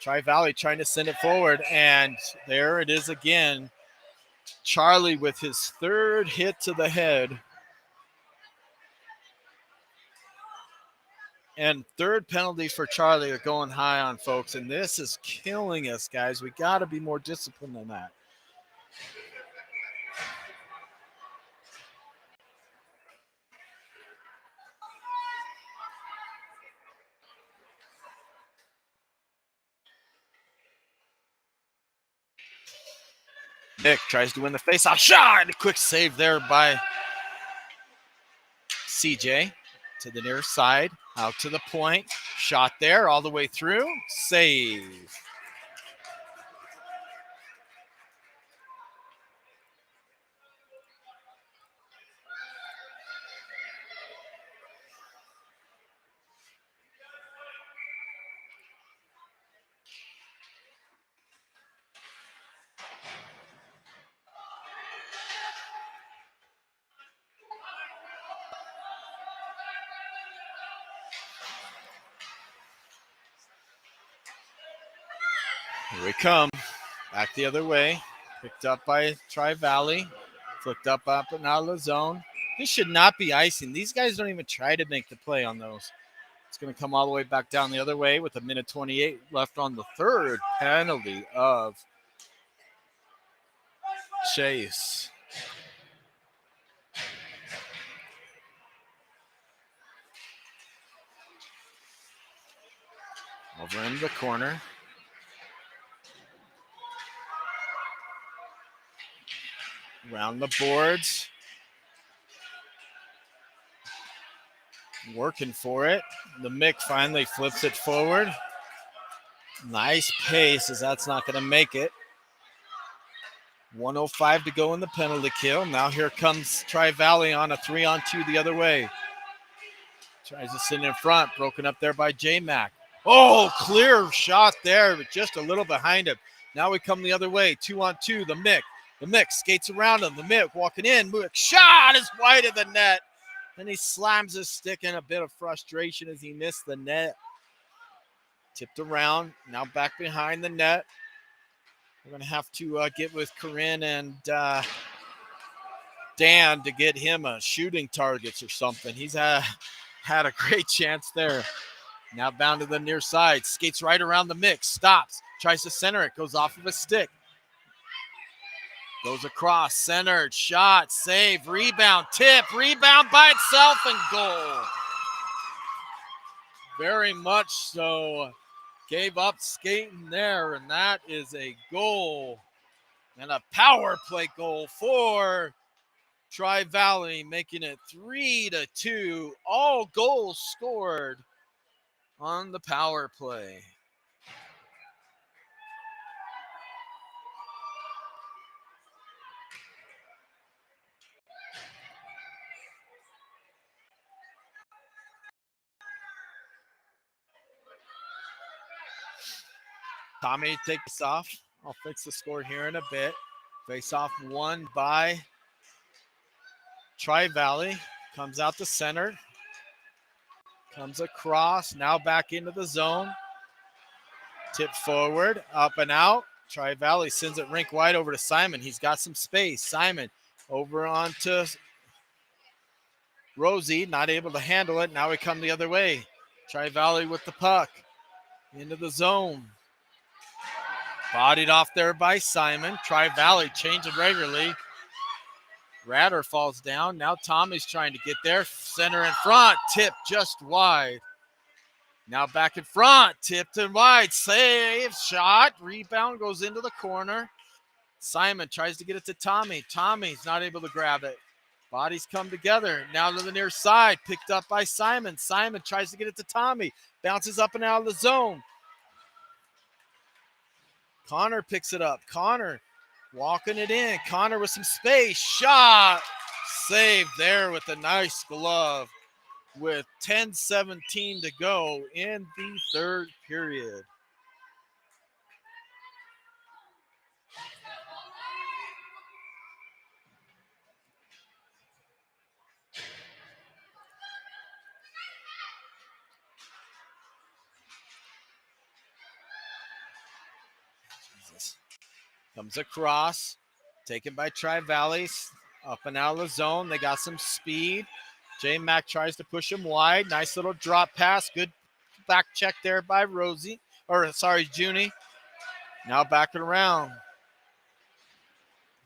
Tri-Valley trying to send it forward, and there it is again. Charlie with his third hit to the head. And third penalty for Charlie are going high on, folks, and this is killing us, guys. We got to be more disciplined than that. Nick tries to win the faceoff shot. A quick save there by CJ to the near side, out to the point. Shot there all the way through. Save. Here we come. Back the other way. Picked up by Tri-Valley. Flicked up and out of the zone. This should not be icing. These guys don't even try to make the play on those. It's going to come all the way back down the other way with a minute 28 left on the third penalty of Chase. Over into the corner. Around the boards. Working for it. The Mick finally flips it forward. Nice pace, as that's not going to make it. 1:05 to go in the penalty kill. Now here comes Tri-Valley on a 3-on-2 the other way. Tries to sit in front, broken up there by J-Mac. Oh, clear shot there, but just a little behind him. Now we come the other way, 2-on-2, the Mick. The Mick skates around him. The Mick walking in. Mick shot is wide of the net. And he slams his stick in a bit of frustration as he missed the net. Tipped around, now back behind the net. We're going to have to get with Corinne and Dan to get him shooting targets or something. He's had a great chance there. Now bound to the near side. Skates right around the Mix. Stops. Tries to center it. Goes off of a stick. Goes across. Centered. Shot. Save. Rebound. Tip. Rebound by itself and goal. Very much so. Gave up skating there, and that is a goal. And a power play goal for Tri-Valley, making it 3-2. All goals scored on the power play. Tommy takes off. I'll fix the score here in a bit. Face off won by Tri-Valley. Comes out the center. Comes across. Now back into the zone. Tip forward. Up and out. Tri-Valley sends it rink wide over to Simon. He's got some space. Simon Over onto Rosie, not able to handle it. Now we come the other way. Tri-Valley with the puck into the zone. Bodied off there by Simon. Tri-Valley changing regularly. Ratter falls down. Now Tommy's trying to get there. Center in front. Tip just wide. Now back in front. Tipped and wide. Save. Shot. Rebound goes into the corner. Simon tries to get it to Tommy. Tommy's not able to grab it. Bodies come together. Now to the near side. Picked up by Simon. Simon tries to get it to Tommy. Bounces up and out of the zone. Connor picks it up. Connor walking it in. Connor with some space. Shot. Saved there with a nice glove with 10:17 to go in the third period. Jesus. Comes across. Taken by Tri-Valley. Up and out of the zone. They got some speed. J Mac tries to push him wide. Nice little drop pass. Good back check there by Junie. Now backing around.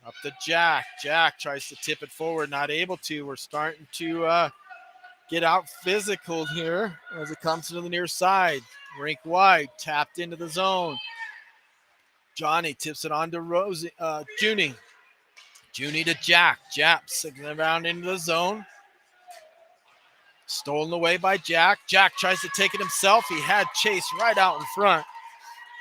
Up to Jack. Jack tries to tip it forward. Not able to. We're starting to get out physical here as it comes to the near side. Rink wide. Tapped into the zone. Johnny tips it on to Junie. Junie to Jack. Jack signaling around into the zone. Stolen away by Jack. Jack tries to take it himself. He had Chase right out in front.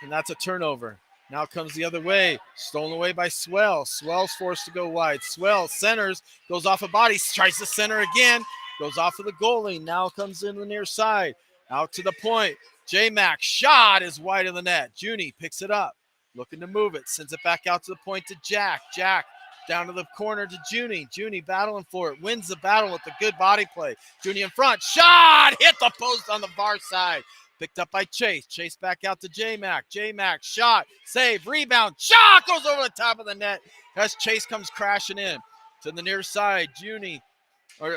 And that's a turnover. Now comes the other way. Stolen away by Swell. Swell's forced to go wide. Swell centers. Goes off a body. Tries to center again. Goes off of the goalie. Now comes in the near side. Out to the point. J-Mac shot is wide of the net. Junie picks it up. Looking to move it. Sends it back out to the point to Jack. Jack down to the corner to Junie. Junie battling for it. Wins the battle with a good body play. Junie in front. Shot! Hit the post on the far side. Picked up by Chase. Chase back out to J-Mac. J-Mac shot. Save. Rebound. Shot! Goes over the top of the net as Chase comes crashing in. To the near side.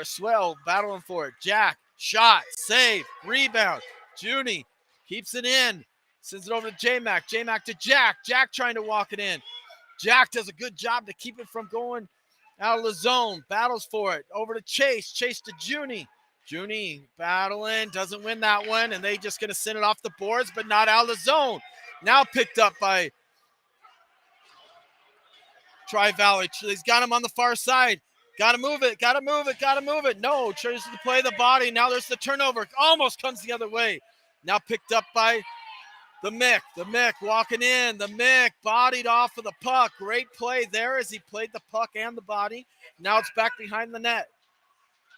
Swell battling for it. Jack. Shot. Save. Rebound. Junie keeps it in. Sends it over to J-Mac. J-Mac to Jack. Jack trying to walk it in. Jack does a good job to keep it from going out of the zone. Battles for it. Over to Chase. Chase to Junie. Junie battling. Doesn't win that one. And they just going to send it off the boards, but not out of the zone. Now picked up by Tri-Valley. He's got him on the far side. Got to move it. Got to move it. Got to move it. No. Tries to play the body. Now there's the turnover. Almost comes the other way. Now picked up by the Mick walking in. The Mick bodied off of the puck. Great play there as he played the puck and the body. Now it's back behind the net.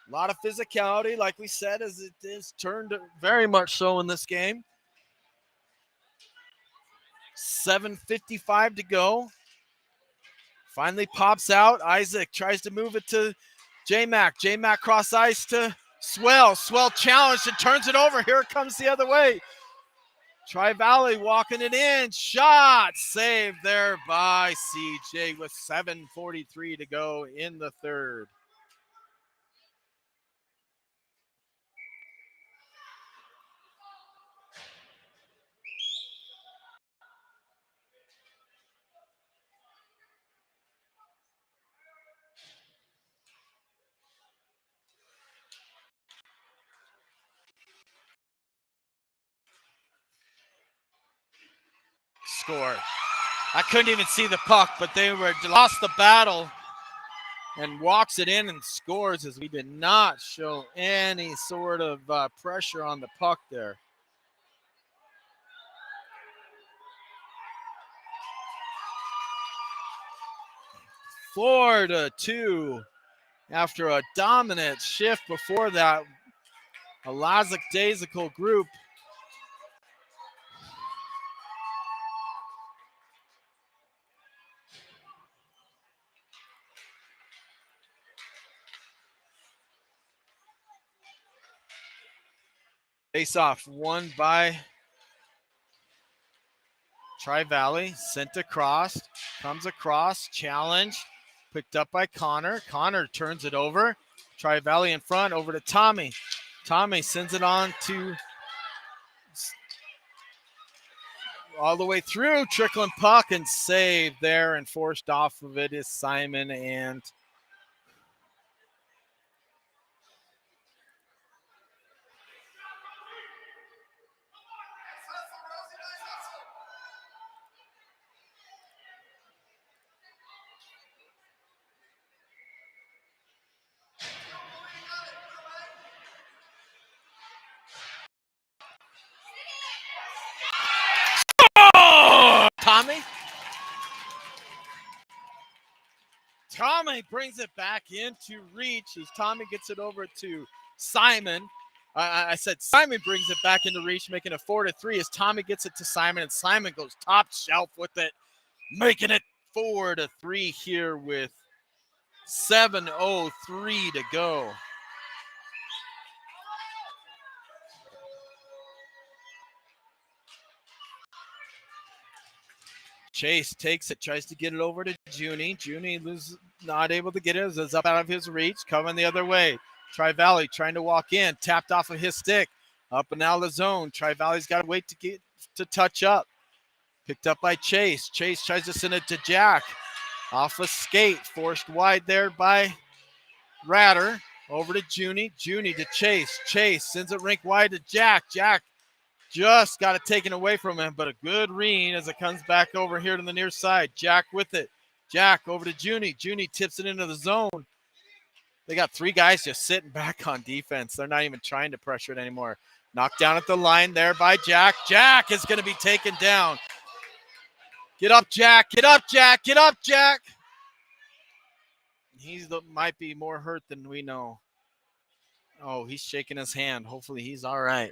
A lot of physicality, like we said, as it is turned very much so in this game. 7:55 to go. Finally pops out. Isaac tries to move it to J-Mac. J-Mac cross ice to Swell. Swell challenged and turns it over. Here it comes the other way. Tri-Valley walking it in. Shot saved there by CJ with 7:43 to go in the third. Score. I couldn't even see the puck, but they lost the battle and walks it in and scores as we did not show any sort of pressure on the puck there. Florida 2 after a dominant shift before that. A lackadaisical group. Face off won by Tri-Valley. Sent across. Comes across. Challenge. Picked up by Connor. Connor turns it over. Tri-Valley in front, over to Tommy. Tommy sends it on to all the way through, trickling puck and saved there, and forced off of it is Simon. And Tommy brings it back into reach as Tommy gets it over to Simon. I said Simon brings it back into reach, making it 4-3 as Tommy gets it to Simon, and Simon goes top shelf with it, making it 4-3 here with 7:03 to go. Chase takes it, tries to get it over to Junie. Junie was not able to get it. It's up out of his reach, coming the other way. Tri-Valley trying to walk in, tapped off of his stick. Up and out of the zone. Tri-Valley's got to wait to get to touch up. Picked up by Chase. Chase tries to send it to Jack. Off a skate, forced wide there by Ratter. Over to Junie. Junie to Chase. Chase sends it rink wide to Jack. Jack just got it taken away from him, but a good read as it comes back over here to the near side. Jack with it. Jack over to Junie. Junie tips it into the zone. They got three guys just sitting back on defense. They're not even trying to pressure it anymore. Knocked down at the line there by Jack. Jack is going to be taken down. Get up, Jack. Get up, Jack. Get up, Jack. Might be more hurt than we know. Oh, he's shaking his hand. Hopefully he's all right.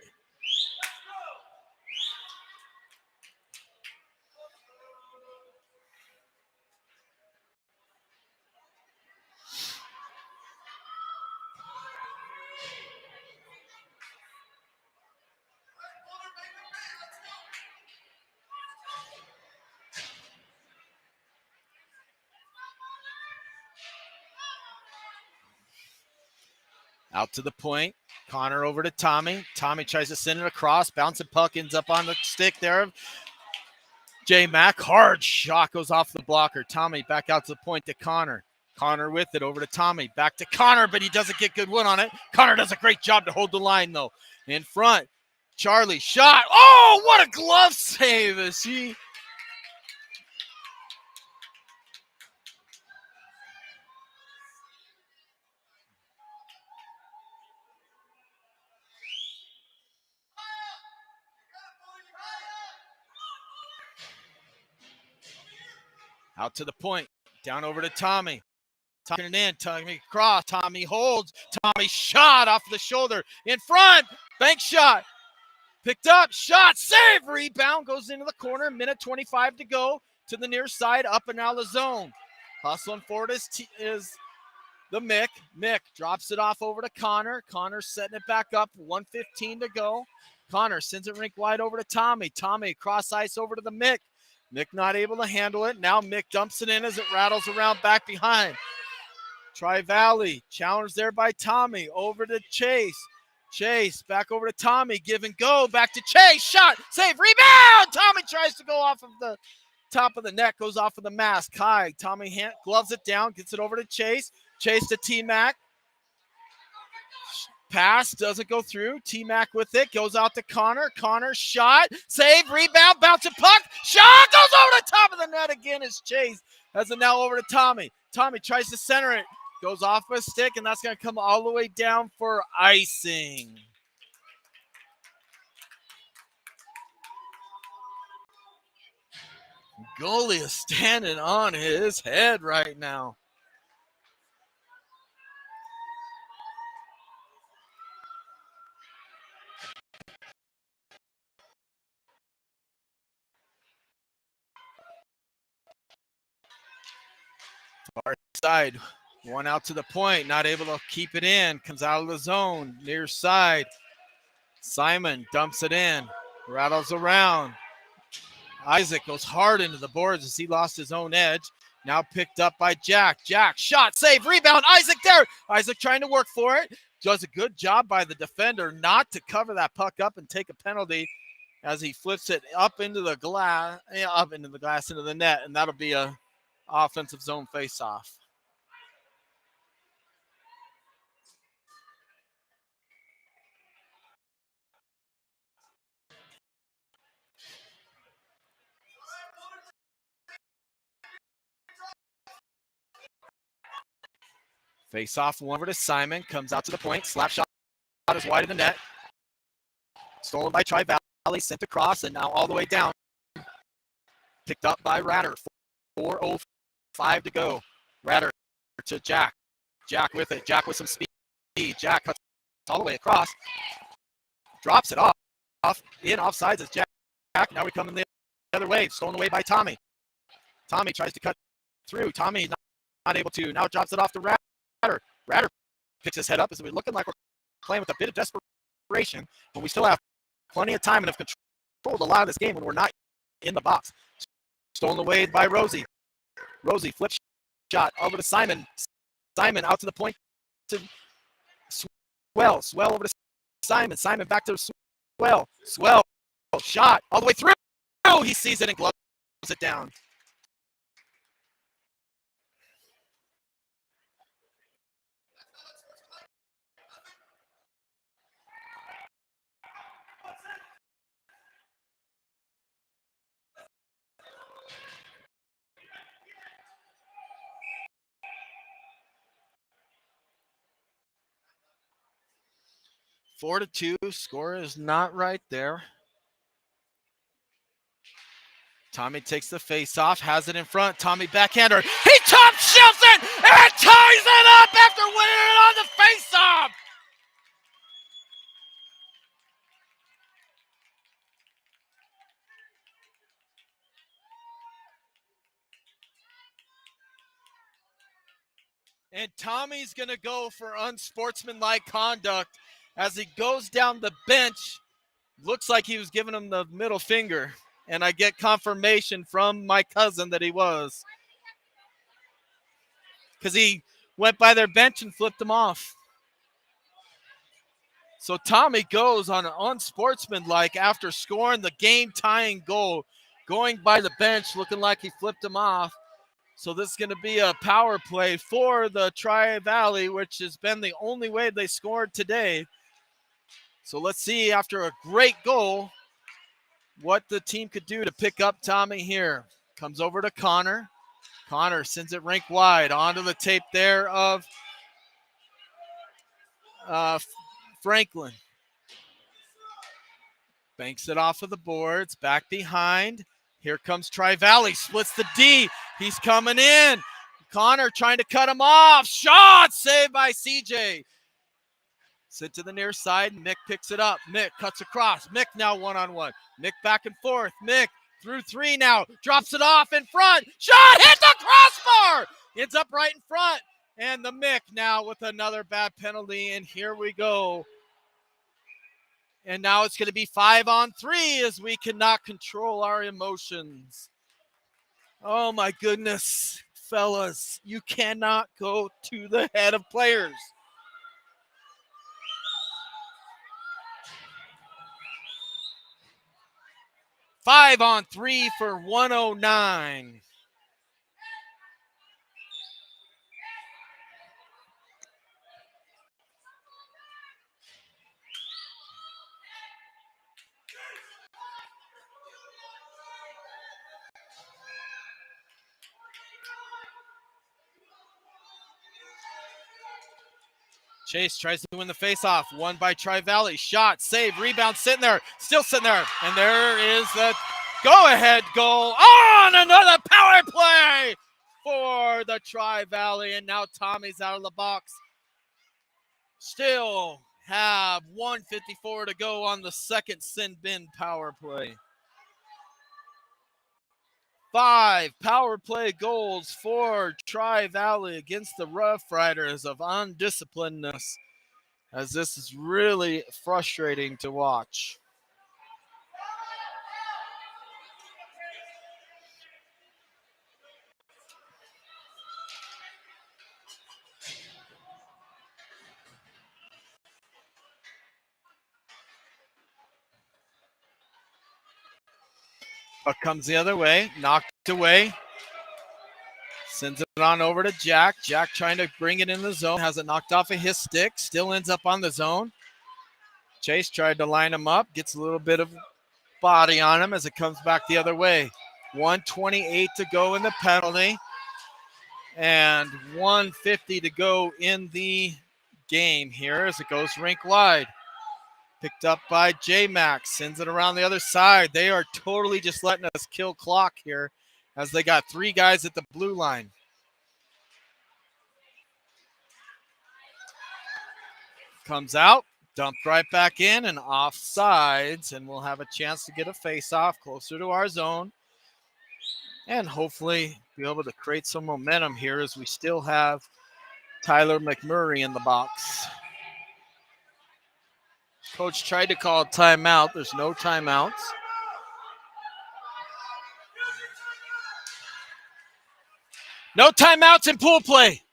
Out to the point. Connor over to Tommy. Tommy tries to send it across. Bouncing puck ends up on the stick there. J-Mac. Hard shot goes off the blocker. Tommy back out to the point to Connor. Connor with it over to Tommy. Back to Connor, but he doesn't get good one on it. Connor does a great job to hold the line, though. In front. Charlie shot. Oh, what a glove save as he... Out to the point. Down over to Tommy. Tucking it in. Tommy cross. Tommy holds. Tommy shot off the shoulder. In front. Bank shot. Picked up. Shot. Save. Rebound. Goes into the corner. Minute 25 to go. To the near side. Up and out of the zone. Hustling forward is the Mick. Mick drops it off over to Connor. Connor setting it back up. 1:15 to go. Connor sends it rink wide over to Tommy. Tommy cross ice over to the Mick. Mick not able to handle it. Now Mick dumps it in as it rattles around back behind. Tri-Valley challenged there by Tommy. Over to Chase. Chase back over to Tommy. Give and go. Back to Chase. Shot. Save. Rebound. Tommy tries to go off of the top of the net. Goes off of the mask. Kai. Tommy gloves it down. Gets it over to Chase. Chase to T-Mac. Pass doesn't go through. T-Mac with it. Goes out to Connor. Connor shot. Save. Rebound. Bouncing puck. Shot. Goes over the top of the net again as Chase has it now over to Tommy. Tommy tries to center it. Goes off a stick, and that's going to come all the way down for icing. Goalie is standing on his head right now. Far side, one out to the point, not able to keep it in, comes out of the zone, near side. Simon dumps it in, rattles around. Isaac goes hard into the boards as he lost his own edge. Now picked up by Jack. Jack, shot, save, rebound. Isaac there. Isaac trying to work for it. Does a good job by the defender not to cover that puck up and take a penalty as he flips it up into the glass, into the net, and that'll be a offensive zone faceoff. Face off one over to Simon, comes out to the point, slap shot is wide of the net. Stolen by Tri-Valley, sent across, and now all the way down. Picked up by Ratter. 4:05 to go. Ratter to Jack. Jack with it. Jack with some speed. Jack cuts all the way across. Drops it off. In offsides is Jack. Now we come in the other way. Stolen away by Tommy. Tommy tries to cut through. Tommy not able to. Now it drops it off to Ratter. Ratter picks his head up as we're looking like we're playing with a bit of desperation, but we still have plenty of time and have controlled a lot of this game when we're not in the box. Stolen away by Rosie. Rosie flip shot over to Simon. Simon out to the point to Swell. Swell over to Simon. Simon back to Swell. Swell shot all the way through. He sees it and gloves it down. Four to two. Score is not right there. Tommy takes the face off, has it in front. Tommy backhander. He top shelves it and ties it up after winning it on the face off. And Tommy's going to go for unsportsmanlike conduct as he goes down the bench. Looks like he was giving him the middle finger. And I get confirmation from my cousin that he was. Because he went by their bench and flipped them off. So Tommy goes on an unsportsmanlike after scoring the game-tying goal, going by the bench, looking like he flipped him off. So this is going to be a power play for the Tri-Valley, which has been the only way they scored today. So let's see, after a great goal, what the team could do to pick up Tommy here. Comes over to Connor. Connor sends it rink wide onto the tape there of Franklin. Banks it off of the boards, back behind. Here comes Tri-Valley, splits the D. He's coming in. Connor trying to cut him off. Shot saved by CJ. Sent to the near side. Mick picks it up. Mick cuts across. Mick now one-on-one. Mick back and forth. Mick through three now. Drops it off in front. Shot hit the crossbar. Ends up right in front. And the Mick now with another bad penalty. And here we go. And now it's going to be 5-on-3 as we cannot control our emotions. Oh, my goodness, fellas. You cannot go to the head of players. Five on three for 109. Chase tries to win the faceoff. Won by Tri-Valley. Shot, save, rebound, sitting there. Still sitting there. And there is the go-ahead goal on another power play for the Tri-Valley. And now Tommy's out of the box. Still have 1:54 to go on the second sin bin power play. 5 power play goals for Tri-Valley against the Rough Riders of undisciplinedness, as this is really frustrating to watch. Puck comes the other way, knocked away. Sends it on over to Jack. Jack trying to bring it in the zone. Has it knocked off of his stick. Still ends up on the zone. Chase tried to line him up. Gets a little bit of body on him as it comes back the other way. 1:28 to go in the penalty. And 1:50 to go in the game here as it goes rink wide. Picked up by J-Max. Sends it around the other side. They are totally just letting us kill clock here as they got 3 guys at the blue line. Comes out, dumped right back in and offsides, and we'll have a chance to get a face-off closer to our zone and hopefully be able to create some momentum here as we still have Tyler McMurray in the box. Coach tried to call a timeout. There's no timeouts. No timeouts in pool play.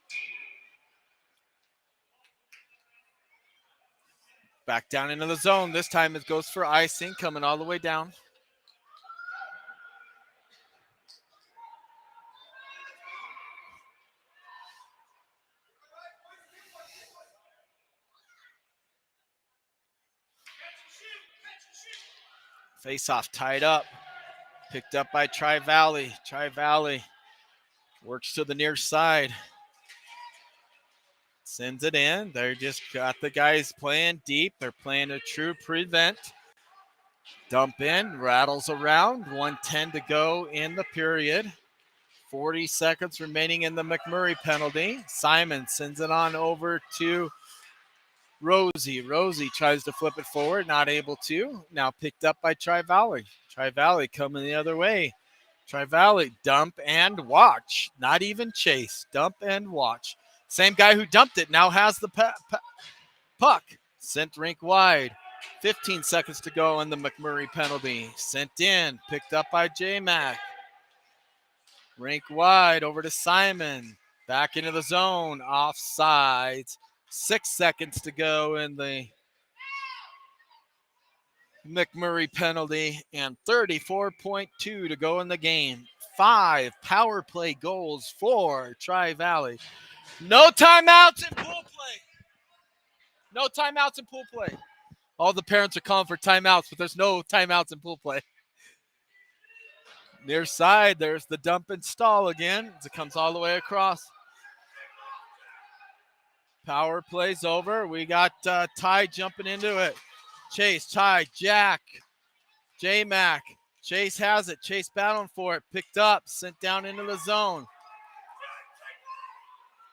Back down into the zone. This time it goes for icing, coming all the way down. Face-off tied up. Picked up by Tri-Valley. Tri-Valley works to the near side. Sends it in. They're just got the guys playing deep. They're playing a true prevent. Dump in, rattles around. 1:10 to go in the period. 40 seconds remaining in the McMurray penalty. Simon sends it on over to Rosie. Rosie tries to flip it forward, not able to. Now picked up by Tri-Valley. Tri-Valley coming the other way. Tri-Valley dump and watch. Not even chase. Dump and watch. Same guy who dumped it now has the puck. Sent rink wide. 15 seconds to go in the McMurray penalty. Sent in. Picked up by J-Mac. Rink wide over to Simon. Back into the zone. Offsides. 6 seconds to go in the McMurray penalty and 34.2 to go in the game. 5 power play goals for Tri-Valley. No timeouts in pool play. No timeouts in pool play. All the parents are calling for timeouts, but there's no timeouts in pool play. Near side, there's the dump and stall again as it comes all the way across. Power plays over. We got Ty jumping into it. Chase, Ty, Jack, J-Mac. Chase has it. Chase battling for it. Picked up, sent down into the zone.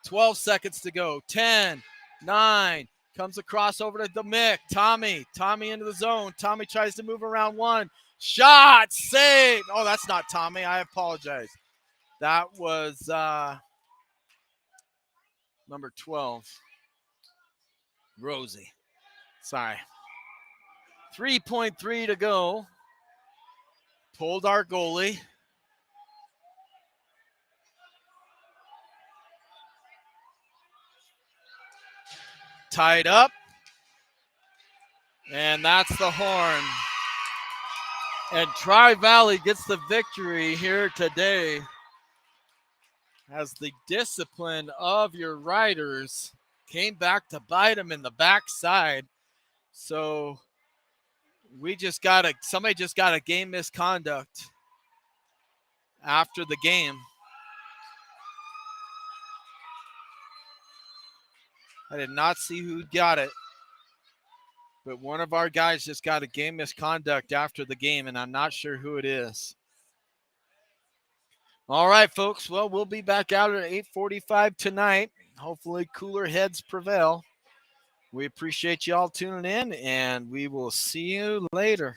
12 seconds to go. 10, 9, comes across over to the Mick. Tommy into the zone. Tommy tries to move around one. Shot, save. Oh, that's not Tommy. I apologize. That was number 12. Rosie. Sorry. 3.3 to go. Pulled our goalie. Tied up. And that's the horn. And Tri-Valley gets the victory here today as the discipline of your riders came back to bite them in the backside. So somebody just got a game misconduct after the game. I did not see who got it, but one of our guys just got a game misconduct after the game, and I'm not sure who it is. All right, folks. Well, we'll be back out at 8:45 tonight. Hopefully cooler heads prevail. We appreciate you all tuning in, and we will see you later.